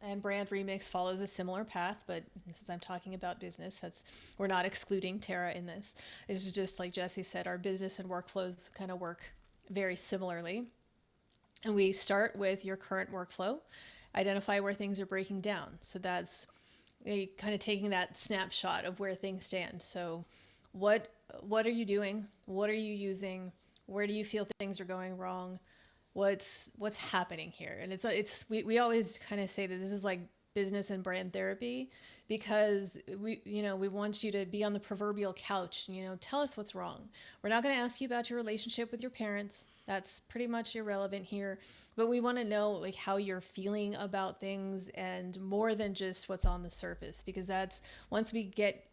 And brand remix follows a similar path, but since I'm talking about business, we're not excluding Tara in this. It's just like Jesse said, our business and workflows kind of work very similarly. And we start with your current workflow, identify where things are breaking down. So that's kind of taking that snapshot of where things stand. So what are you doing? What are you using? Where do you feel things are going wrong? What's happening here? And we always kind of say that this is like business and brand therapy, because we want you to be on the proverbial couch and, tell us what's wrong. We're not going to ask you about your relationship with your parents. That's pretty much irrelevant here. But we want to know like how you're feeling about things, and more than just what's on the surface, because that's once we get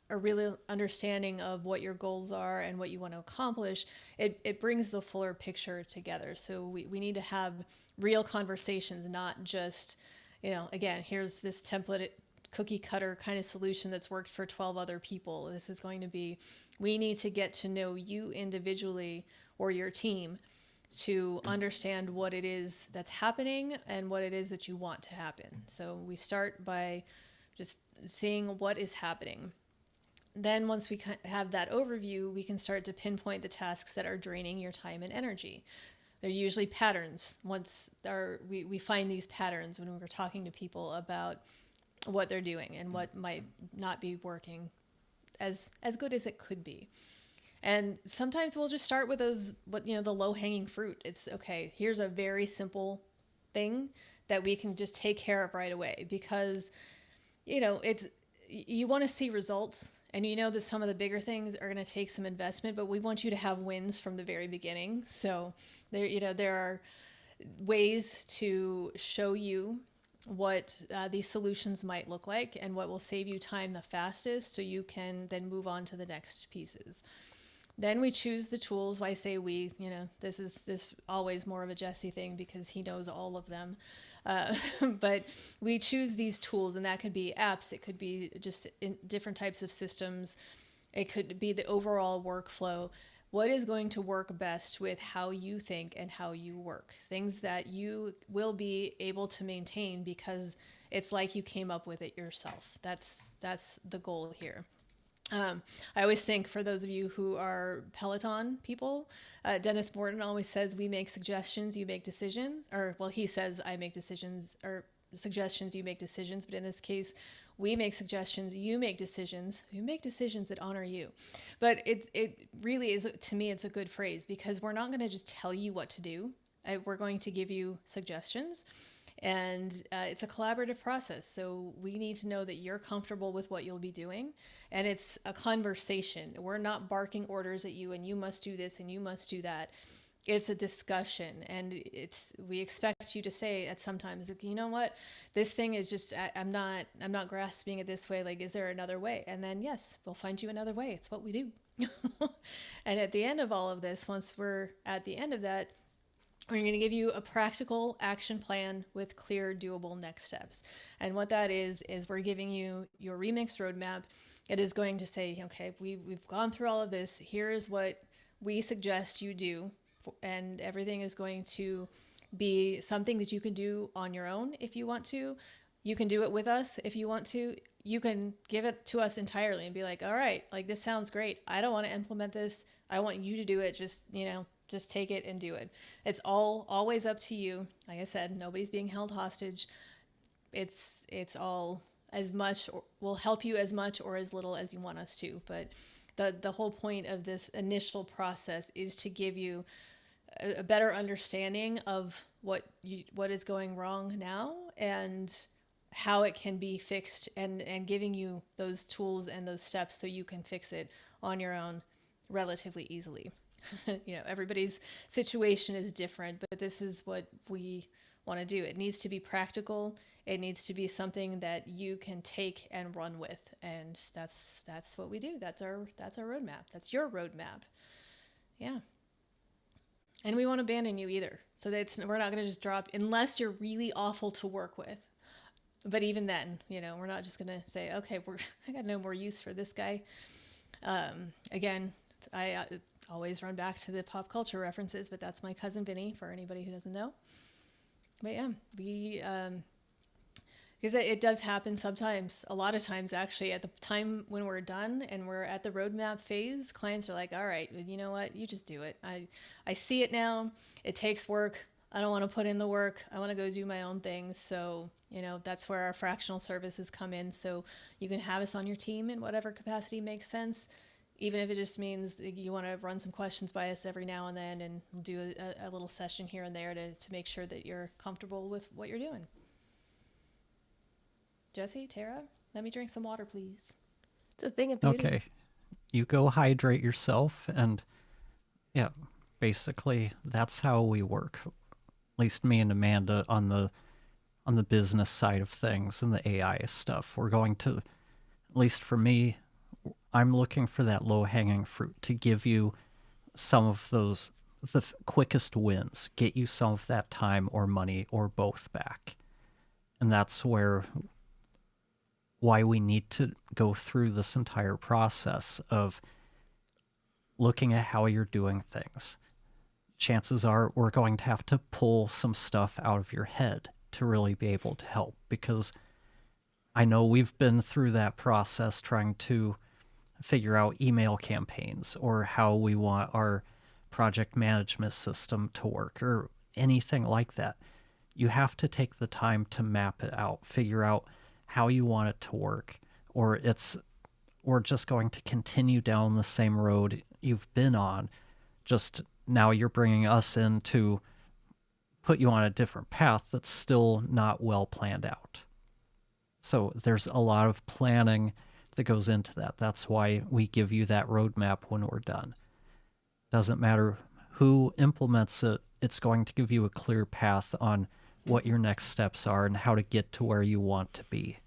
a real understanding of what your goals are and what you want to accomplish, it brings the fuller picture together. So we need to have real conversations, not just, again, here's this template cookie cutter kind of solution that's worked for 12 other people. This is going to be, we need to get to know you individually or your team to understand what it is that's happening and what it is that you want to happen. So we start by just seeing what is happening. Then once we have that overview, we can start to pinpoint the tasks that are draining your time and energy. They're usually patterns. We find these patterns when we're talking to people about what they're doing and what might not be working as good as it could be. And sometimes we'll just start with the low-hanging fruit. It's okay, here's a very simple thing that we can just take care of right away, because you want to see results, and that some of the bigger things are going to take some investment, but we want you to have wins from the very beginning. So there are ways to show you what these solutions might look like and what will save you time the fastest, so you can then move on to the next pieces. Then we choose the tools. I say we, this is always more of a Jesse thing because he knows all of them. But we choose these tools, and that could be apps. It could be just in different types of systems. It could be the overall workflow. What is going to work best with how you think and how you work? Things that you will be able to maintain because it's like you came up with it yourself. That's the goal here. I always think, for those of you who are Peloton people, Dennis Morton always says, we make suggestions, you make decisions. Or, well, he says, I make decisions, or suggestions, you make decisions. But in this case, we make suggestions, you make decisions. You make decisions that honor you. But it really is, to me, it's a good phrase, because we're not going to just tell you what to do. We're going to give you suggestions. And it's a collaborative process. So we need to know that you're comfortable with what you'll be doing. And it's a conversation. We're not barking orders at you and you must do this and you must do that. It's a discussion. And we expect you to say at sometimes, like, you know what, this thing is just, I'm not grasping it this way. Like, is there another way? And then, yes, we'll find you another way. It's what we do. And at the end of all of this, once we're at the end of that, we're going to give you a practical action plan with clear, doable next steps. And what that is we're giving you your remix roadmap. It is going to say, okay, we've gone through all of this. Here's what we suggest you do. And everything is going to be something that you can do on your own if you want to. You can do it with us if you want to. You can give it to us entirely and be like, all right, like, this sounds great. I don't want to implement this. I want you to do it. Just take it and do it. It's always up to you. Like I said, nobody's being held hostage. It's all as much, or will help you as much or as little as you want us to. But the whole point of this initial process is to give you a better understanding of what is going wrong now and how it can be fixed, and giving you those tools and those steps so you can fix it on your own relatively easily. Everybody's situation is different, but this is what we want to do. It needs to be practical. It needs to be something that you can take and run with. And that's what we do. That's our roadmap. That's your roadmap. Yeah. And we won't abandon you either. So we're not going to just drop, unless you're really awful to work with. But even then, we're not just going to say, okay, I got no more use for this guy. Again, I always run back to the pop culture references, but that's my cousin Vinny, for anybody who doesn't know. But yeah, because it does happen sometimes, a lot of times actually, at the time when we're done and we're at the roadmap phase, clients are like, all right, you know what, you just do it. I see it now. It takes work. I don't want to put in the work. I want to go do my own things. So, that's where our fractional services come in. So you can have us on your team in whatever capacity makes sense. Even if it just means you want to run some questions by us every now and then, and do a little session here and there to make sure that you're comfortable with what you're doing. Jesse, Tara, let me drink some water, please. It's a thing of beauty. Okay, you go hydrate yourself, and yeah, basically that's how we work. At least me and Amanda on the business side of things and the AI stuff. We're going to, at least for me, I'm looking for that low hanging fruit to give you some of those the quickest wins, get you some of that time or money or both back. And that's why we need to go through this entire process of looking at how you're doing things. Chances are we're going to have to pull some stuff out of your head to really be able to help, because I know we've been through that process trying to figure out email campaigns or how we want our project management system to work or anything like that. You have to take the time to map it out, figure out how you want it to work, or we're just going to continue down the same road you've been on. Just now you're bringing us in to put you on a different path that's still not well planned out. So there's a lot of planning that goes into that. That's why we give you that roadmap when we're done. Doesn't matter who implements it, it's going to give you a clear path on what your next steps are and how to get to where you want to be.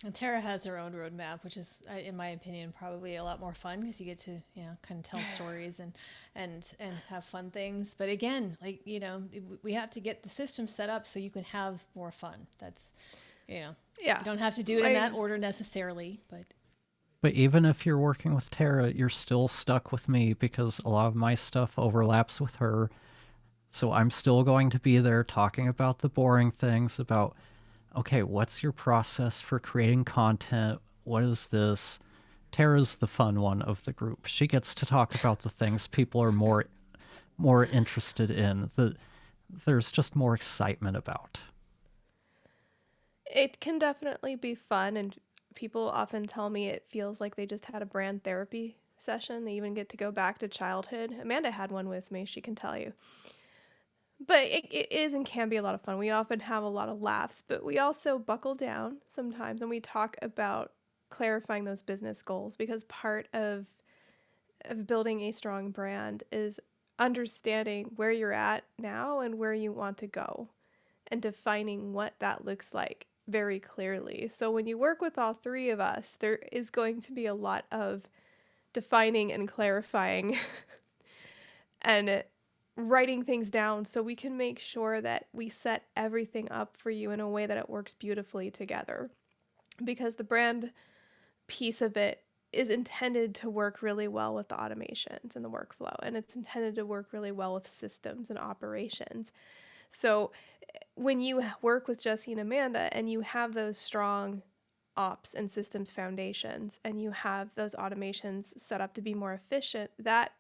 And Tara has her own roadmap, which is, in my opinion, probably a lot more fun because you get to, kind of tell stories and have fun things. But again, we have to get the system set up so you can have more fun. That's, Yeah. You don't have to do it in that order necessarily, But even if you're working with Tara, you're still stuck with me because a lot of my stuff overlaps with her. So I'm still going to be there talking about the boring things, about, okay, what's your process for creating content? What is this? Tara's the fun one of the group. She gets to talk about the things people are more interested in, that there's just more excitement about. It can definitely be fun, and people often tell me it feels like they just had a brand therapy session. They even get to go back to childhood. Amanda had one with me, she can tell you. But it is and can be a lot of fun. We often have a lot of laughs, but we also buckle down sometimes and we talk about clarifying those business goals, because part of building a strong brand is understanding where you're at now and where you want to go and defining what that looks like very clearly. So when you work with all three of us, there is going to be a lot of defining and clarifying and writing things down so we can make sure that we set everything up for you in a way that it works beautifully together. Because the brand piece of it is intended to work really well with the automations and the workflow, and it's intended to work really well with systems and operations. So when you work with Jesse and Amanda and you have those strong ops and systems foundations and you have those automations set up to be more efficient, that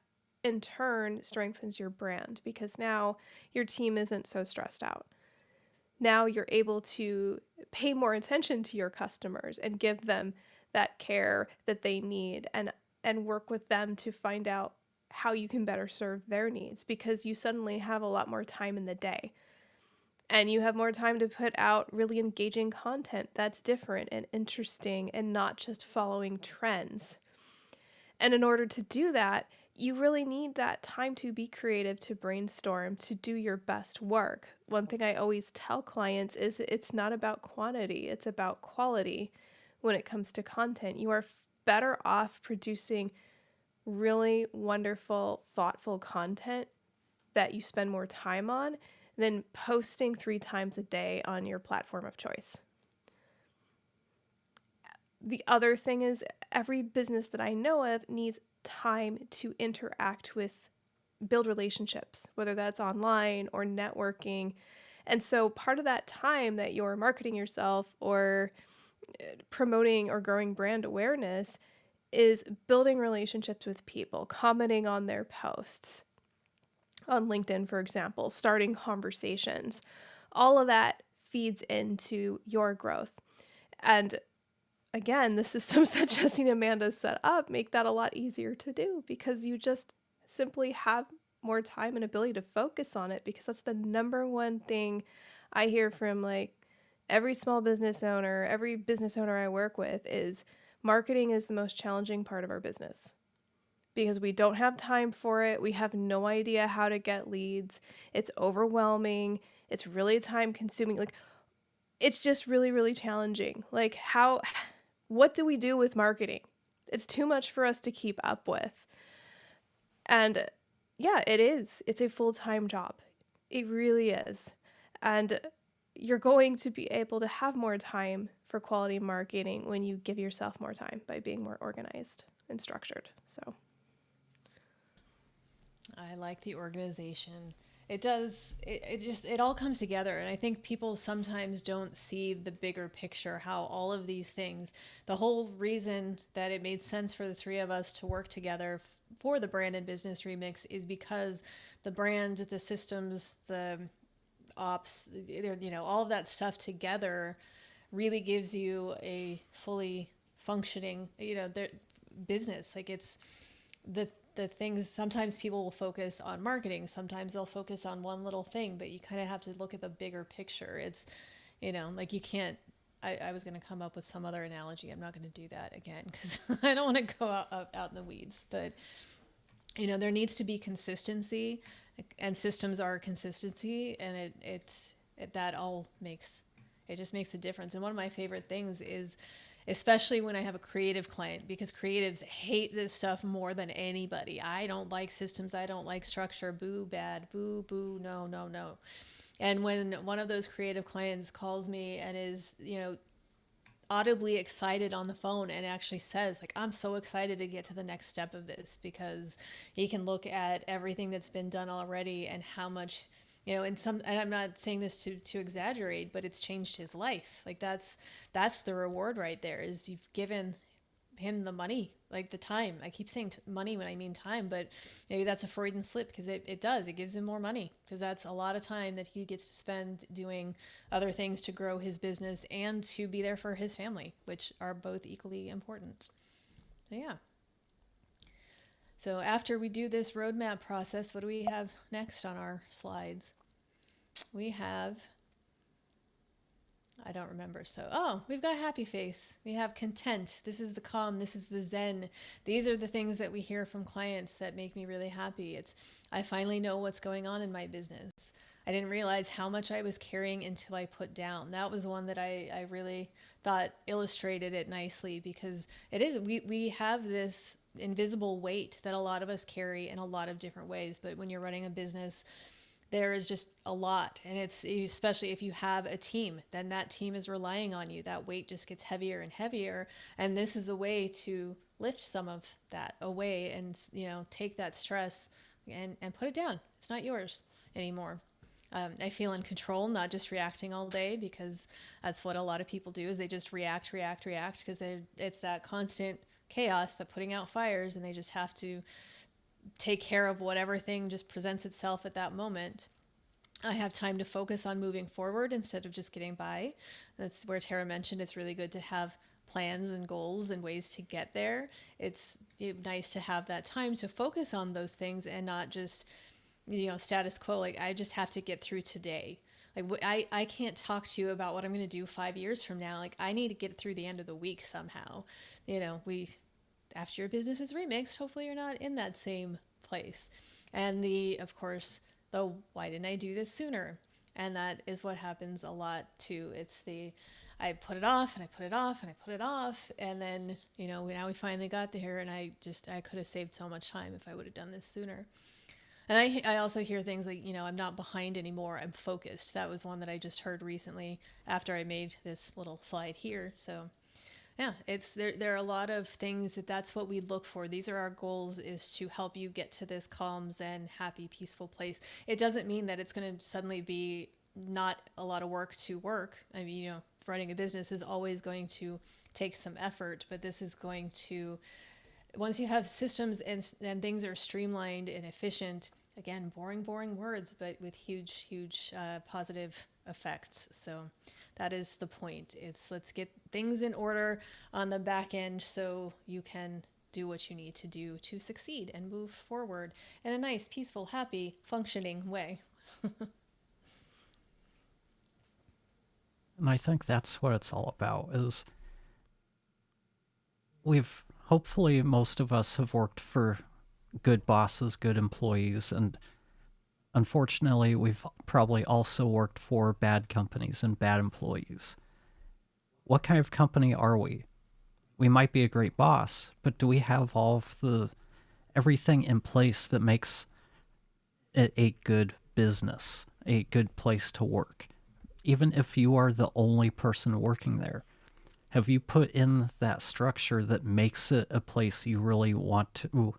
in turn strengthens your brand, because now your team isn't so stressed out. Now you're able to pay more attention to your customers and give them that care that they need, and work with them to find out how you can better serve their needs, because you suddenly have a lot more time in the day. And you have more time to put out really engaging content that's different and interesting and not just following trends. And in order to do that, you really need that time to be creative, to brainstorm, to do your best work. One thing I always tell clients is it's not about quantity, it's about quality when it comes to content. You are better off producing really wonderful, thoughtful content that you spend more time on than posting 3 times a day on your platform of choice. The other thing is, every business that I know of needs time to interact with, build relationships, whether that's online or networking. And so part of that time that you're marketing yourself or promoting or growing brand awareness is building relationships with people, commenting on their posts on LinkedIn, for example, starting conversations. All of that feeds into your growth. And again, the systems that Jesse and Amanda set up make that a lot easier to do, because you just simply have more time and ability to focus on it, because that's the number one thing I hear from like every small business owner, every business owner I work with is marketing is the most challenging part of our business because we don't have time for it. We have no idea how to get leads. It's overwhelming. It's really time consuming. Like it's just really, really challenging. Like what do we do with marketing? It's too much for us to keep up with. And yeah, it is. It's a full-time job. It really is. And you're going to be able to have more time for quality marketing when you give yourself more time by being more organized and structured. So I like the organization. It does, it all comes together. And I think people sometimes don't see the bigger picture, how all of these things, the whole reason that it made sense for the three of us to work together for the brand and business remix is because the brand, the systems, the ops, all of that stuff together really gives you a fully functioning, business. Like it's the things, sometimes people will focus on marketing, sometimes they'll focus on one little thing, but you kind of have to look at the bigger picture. It's, like you can't, I was going to come up with some other analogy. I'm not going to do that again because I don't want to go out in the weeds, but there needs to be consistency, and systems are consistency, and that all makes, it just makes a difference. And one of my favorite things is, especially when I have a creative client, because creatives hate this stuff more than anybody. I don't like systems. I don't like structure. Boo, bad. Boo, boo. No, no, no. And when one of those creative clients calls me and is, audibly excited on the phone and actually says, like, I'm so excited to get to the next step of this, because he can look at everything that's been done already and how much, and I'm not saying this to exaggerate, but it's changed his life. Like that's the reward right there, is you've given him the money, like the time. I keep saying money when I mean time, but maybe that's a Freudian slip, because it does. It gives him more money, because that's a lot of time that he gets to spend doing other things to grow his business and to be there for his family, which are both equally important. So yeah. So after we do this roadmap process, what do we have next on our slides? We have, I don't remember. So, we've got happy face. We have content. This is the calm. This is the zen. These are the things that we hear from clients that make me really happy. It's, I finally know what's going on in my business. I didn't realize how much I was carrying until I put down. That was one that I really thought illustrated it nicely, because it is, we have this invisible weight that a lot of us carry in a lot of different ways. But when you're running a business, there is just a lot. And it's, especially if you have a team, then that team is relying on you. That weight just gets heavier and heavier. And this is a way to lift some of that away and, take that stress and put it down. It's not yours anymore. I feel in control, not just reacting all day, because that's what a lot of people do, is they just react, because it's that constant chaos, that putting out fires, and they just have to take care of whatever thing just presents itself at that moment. I have time to focus on moving forward instead of just getting by. That's where Tara mentioned it's really good to have plans and goals and ways to get there. It's nice to have that time to focus on those things and not just, status quo. Like, I just have to get through today. Like, I can't talk to you about what I'm going to do 5 years from now. Like, I need to get through the end of the week somehow. After your business is remixed, hopefully you're not in that same place. And of course, why didn't I do this sooner? And that is what happens a lot too. It's I put it off and I put it off and I put it off. And then, now we finally got there, and I could have saved so much time if I would have done this sooner. And I also hear things like, I'm not behind anymore. I'm focused. That was one that I just heard recently after I made this little slide here. So yeah, there are a lot of things that's what we look for. These are our goals, is to help you get to this calm, zen, happy, peaceful place. It doesn't mean that it's going to suddenly be not a lot of work to work. I mean, running a business is always going to take some effort, but this is going to, once you have systems and things are streamlined and efficient, again, boring words, but with huge positive effects. So that is the point. Let's get things in order on the back end so you can do what you need to do to succeed and move forward in a nice, peaceful, happy, functioning way. And I think that's what it's all about is we've hopefully most of us have worked for good bosses, good employees, and unfortunately we've probably also worked for bad companies and bad employees. What kind of company are we? We might be a great boss, but do we have all of the everything in place that makes it a good business, a good place to work? Even if you are the only person working there, have you put in that structure that makes it a place you really want to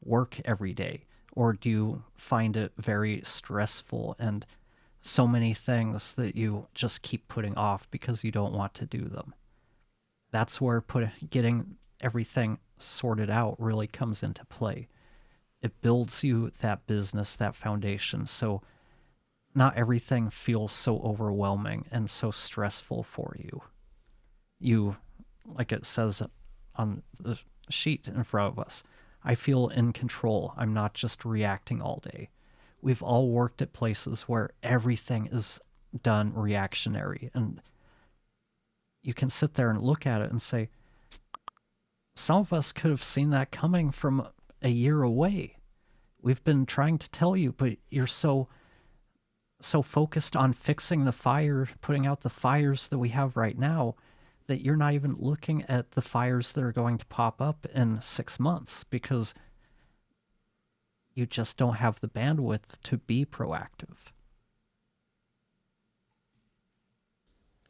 work every day? Or do you find it very stressful and so many things that you just keep putting off because you don't want to do them? That's where getting everything sorted out really comes into play. It builds you that business, that foundation, so not everything feels so overwhelming and so stressful for you. You, like it says on the sheet in front of us, I feel in control. I'm not just reacting all day. We've all worked at places where everything is done reactionary, and you can sit there and look at it and say, some of us could have seen that coming from a year away. We've been trying to tell you, but you're so focused on fixing the fire, putting out the fires that we have right now, that you're not even looking at the fires that are going to pop up in 6 months because you just don't have the bandwidth to be proactive.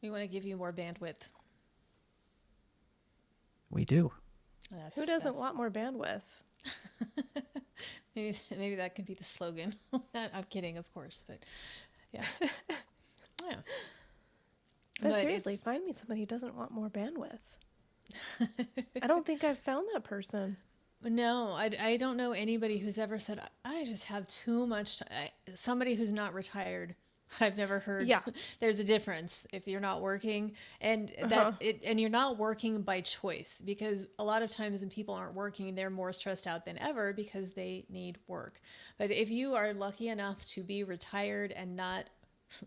We want to give you more bandwidth. We do. Who doesn't want more bandwidth? Maybe that could be the slogan. I'm kidding, of course, but yeah. Yeah. But seriously, find me somebody who doesn't want more bandwidth. I don't think I've found that person. No, I don't know anybody who's ever said, I just have too much somebody who's not retired. I've never heard. Yeah. There's a difference if you're not working and and you're not working by choice, because a lot of times when people aren't working, they're more stressed out than ever because they need work. But if you are lucky enough to be retired and not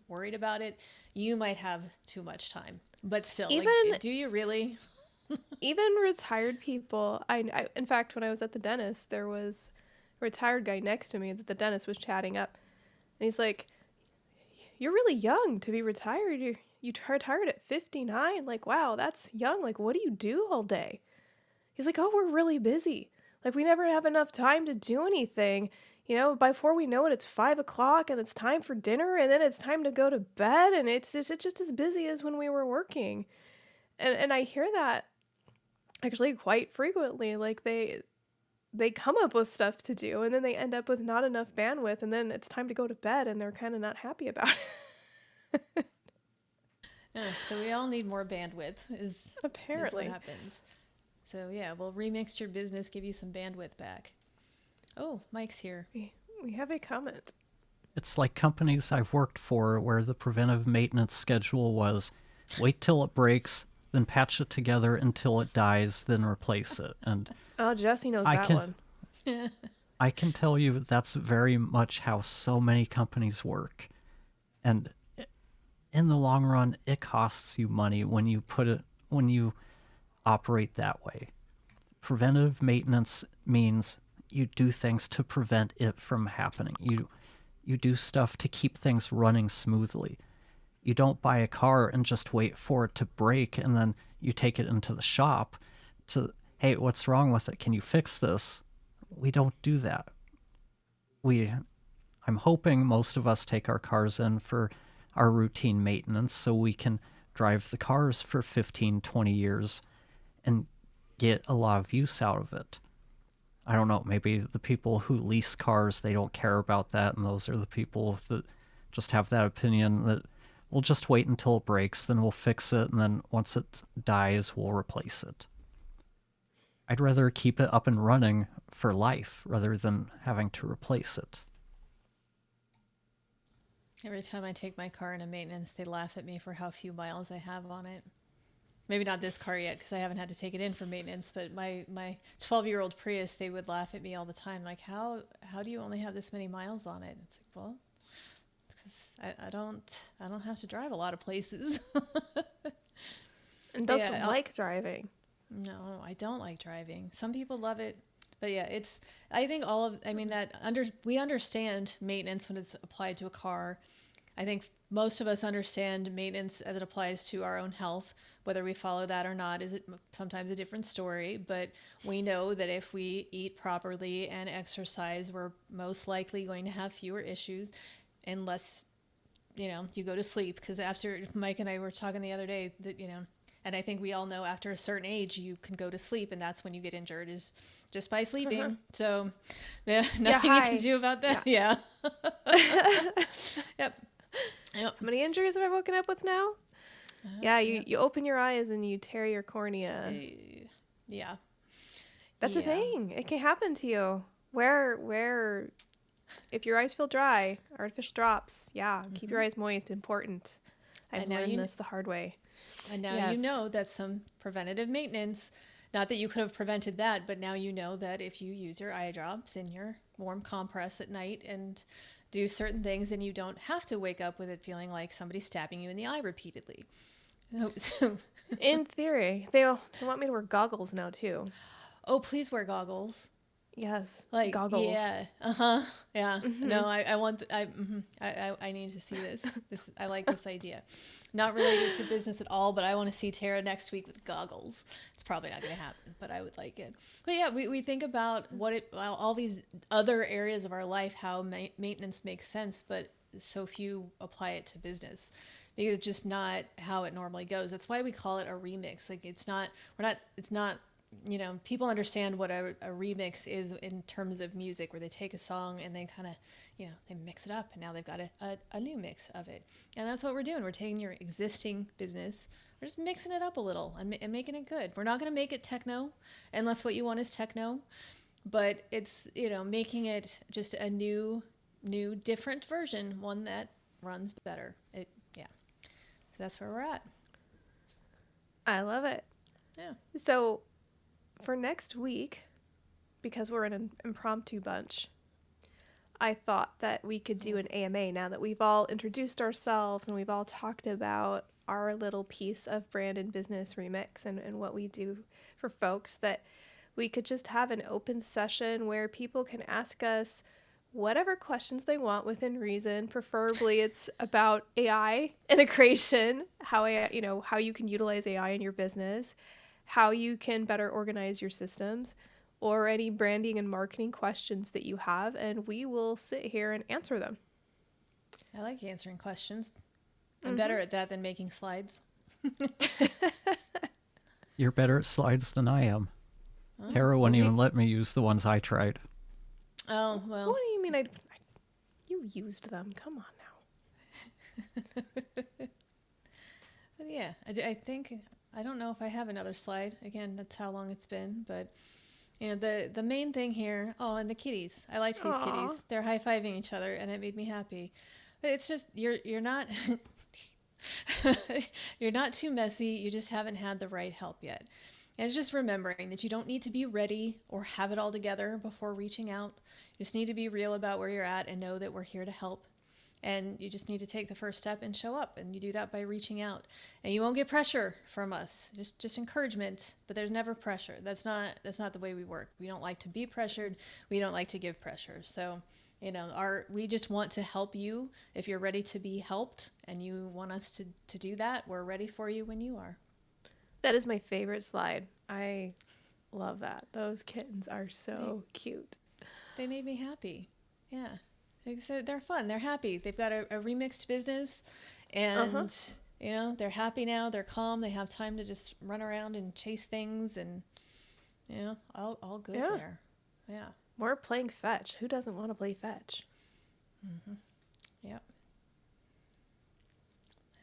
worried about it, you might have too much time. But still, do you really? Even retired people, I in fact, when I was at the dentist, there was a retired guy next to me that the dentist was chatting up, and he's like, "You're really young to be retired. You retired at 59. Like, wow, that's young. Like, what do you do all day?" He's like, "Oh, we're really busy. Like, we never have enough time to do anything. You know, before we know it, it's 5 o'clock and it's time for dinner, and then it's time to go to bed, and it's just as busy as when we were working." And I hear that actually quite frequently. Like they come up with stuff to do, and then they end up with not enough bandwidth, and then it's time to go to bed, and they're kind of not happy about it. Yeah, so we all need more bandwidth is Apparently. what happens. So yeah, we'll remix your business, give you some bandwidth back. Oh, Mike's here. We have a comment. It's like companies I've worked for where the preventive maintenance schedule was wait till it breaks, then patch it together until it dies, then replace it. And Oh, Jesse knows that one. I can tell you that's very much how so many companies work. And in the long run, it costs you money when you operate that way. Preventive maintenance means you do things to prevent it from happening. You do stuff to keep things running smoothly. You don't buy a car and just wait for it to break and then you take it into the shop to, hey, what's wrong with it? Can you fix this? We don't do that. I'm hoping most of us take our cars in for our routine maintenance so we can drive the cars for 15, 20 years and get a lot of use out of it. I don't know, maybe the people who lease cars, they don't care about that, and those are the people that just have that opinion that we'll just wait until it breaks, then we'll fix it, and then once it dies, we'll replace it. I'd rather keep it up and running for life rather than having to replace it. Every time I take my car into maintenance, they laugh at me for how few miles I have on it. Maybe not this car yet because I haven't had to take it in for maintenance, but my 12-year-old Prius, they would laugh at me all the time. Like, how do you only have this many miles on it? It's like, well, because I don't have to drive a lot of places. And But doesn't yeah, like driving. no, I don't like driving. Some people love it, but yeah, I think we understand maintenance when it's applied to a car. I think most of us understand maintenance as it applies to our own health. Whether we follow that or not is sometimes a different story, but we know that if we eat properly and exercise, we're most likely going to have fewer issues unless, you go to sleep. Because after Mike and I were talking the other day that, and I think we all know after a certain age, you can go to sleep, and that's when you get injured is just by sleeping. So, yeah, nothing you can do about that. Yeah. Yep. Yep. How many injuries have I woken up with now? Yeah, you open your eyes and you tear your cornea. Yeah. That's the Yeah. thing. It can happen to you. Where, if your eyes feel dry, artificial drops. Yeah, keep your eyes moist. Important. I've And now learned this the hard way. And now Yes. you know that some preventative maintenance, not that you could have prevented that, but now you know that if you use your eye drops and your warm compress at night and do certain things, then you don't have to wake up with it feeling like somebody's stabbing you in the eye repeatedly. So, In theory, they want me to wear goggles now too. oh, please wear goggles. Yes, Like, goggles. yeah, yeah. No, I want, I need to see this. I like this idea. Not related to business at all, but I want to see Tara next week with goggles. It's probably not going to happen, but I would like it. But yeah, we think about all these other areas of our life, how maintenance makes sense, but so few apply it to business because it's just not how it normally goes. That's why we call it a remix. Like it's not, people understand what a remix is in terms of music, where they take a song and they kind of, they mix it up, and now they've got a new mix of it. And that's what we're doing. We're taking your existing business, we're just mixing it up a little and making it good. We're not going to make it techno unless what you want is techno, but it's, making it just a new, different version, one that runs better. So that's where we're at. I love it. Yeah. So for next week, because we're an impromptu bunch, I thought that we could do an AMA now that we've all introduced ourselves and we've all talked about our little piece of brand and business remix and what we do for folks, that we could just have an open session where people can ask us whatever questions they want within reason. Preferably it's about AI integration, how you can utilize AI in your business, how you can better organize your systems, or any branding and marketing questions that you have, and we will sit here and answer them. I like answering questions. I'm better at that than making slides. You're better at slides than I am. Tara wouldn't even let me use the ones I tried. Oh, well. What do you mean you used them? Come on now. But yeah, I think, I don't know if I have another slide. Again, that's how long it's been. But, the main thing here, and the kitties. I liked these kitties. They're high-fiving each other, and it made me happy. But it's just, you're not... You're not too messy. You just haven't had the right help yet. And it's just remembering that you don't need to be ready or have it all together before reaching out. You just need to be real about where you're at and know that we're here to help. And you just need to take the first step and show up. And you do that by reaching out. And you won't get pressure from us. Just encouragement, but there's never pressure. That's not the way we work. We don't like to be pressured. We don't like to give pressure. So, we just want to help you. If you're ready to be helped and you want us to do that, we're ready for you when you are. That is my favorite slide. I love that. Those kittens are so cute. They made me happy. Yeah. They're fun. They're happy. They've got a remixed business and, they're happy now. They're calm. They have time to just run around and chase things and, all good there. Yeah. We're playing fetch. Who doesn't want to play fetch? Mm-hmm. Yep.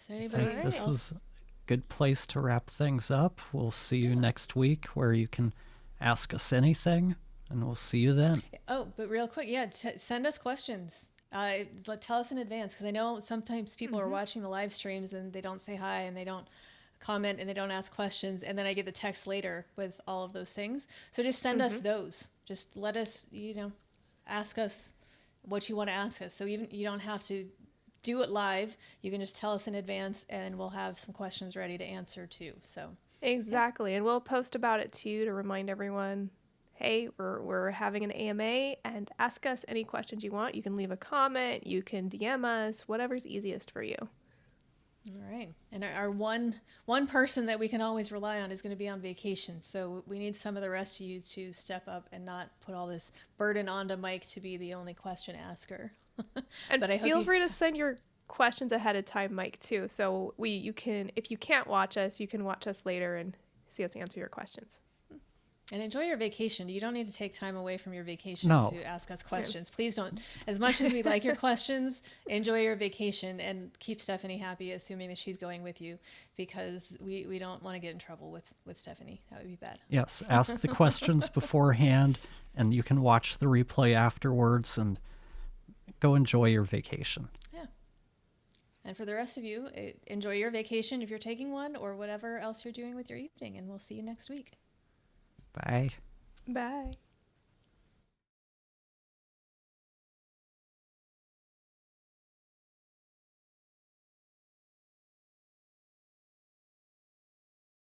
Is there I anybody think this else? is a good place to wrap things up. We'll see you next week where you can ask us anything, and we'll see you then. Oh, but real quick, send us questions. Tell us in advance, because I know sometimes people are watching the live streams and they don't say hi and they don't comment and they don't ask questions, and then I get the text later with all of those things. So just send us those. Just let us, ask us what you want to ask us. So even you don't have to do it live, you can just tell us in advance and we'll have some questions ready to answer too. So Exactly. And we'll post about it too to remind everyone, hey, we're having an AMA, and ask us any questions you want. You can leave a comment, you can DM us, whatever's easiest for you. all right. And our one person that we can always rely on is going to be on vacation. So we need some of the rest of you to step up and not put all this burden onto Mike to be the only question asker. And But I hope feel you- free to send your questions ahead of time, Mike, too. So you can, if you can't watch us, you can watch us later and see us answer your questions. And enjoy your vacation. You don't need to take time away from your vacation No. to ask us questions. Please don't. As much as we like your questions, enjoy your vacation and keep Stephanie happy, assuming that she's going with you, because we don't want to get in trouble with Stephanie. That would be bad. Yes, ask the questions beforehand, and you can watch the replay afterwards and go enjoy your vacation. Yeah. And for the rest of you, enjoy your vacation if you're taking one, or whatever else you're doing with your evening. And we'll see you next week. Bye. Bye.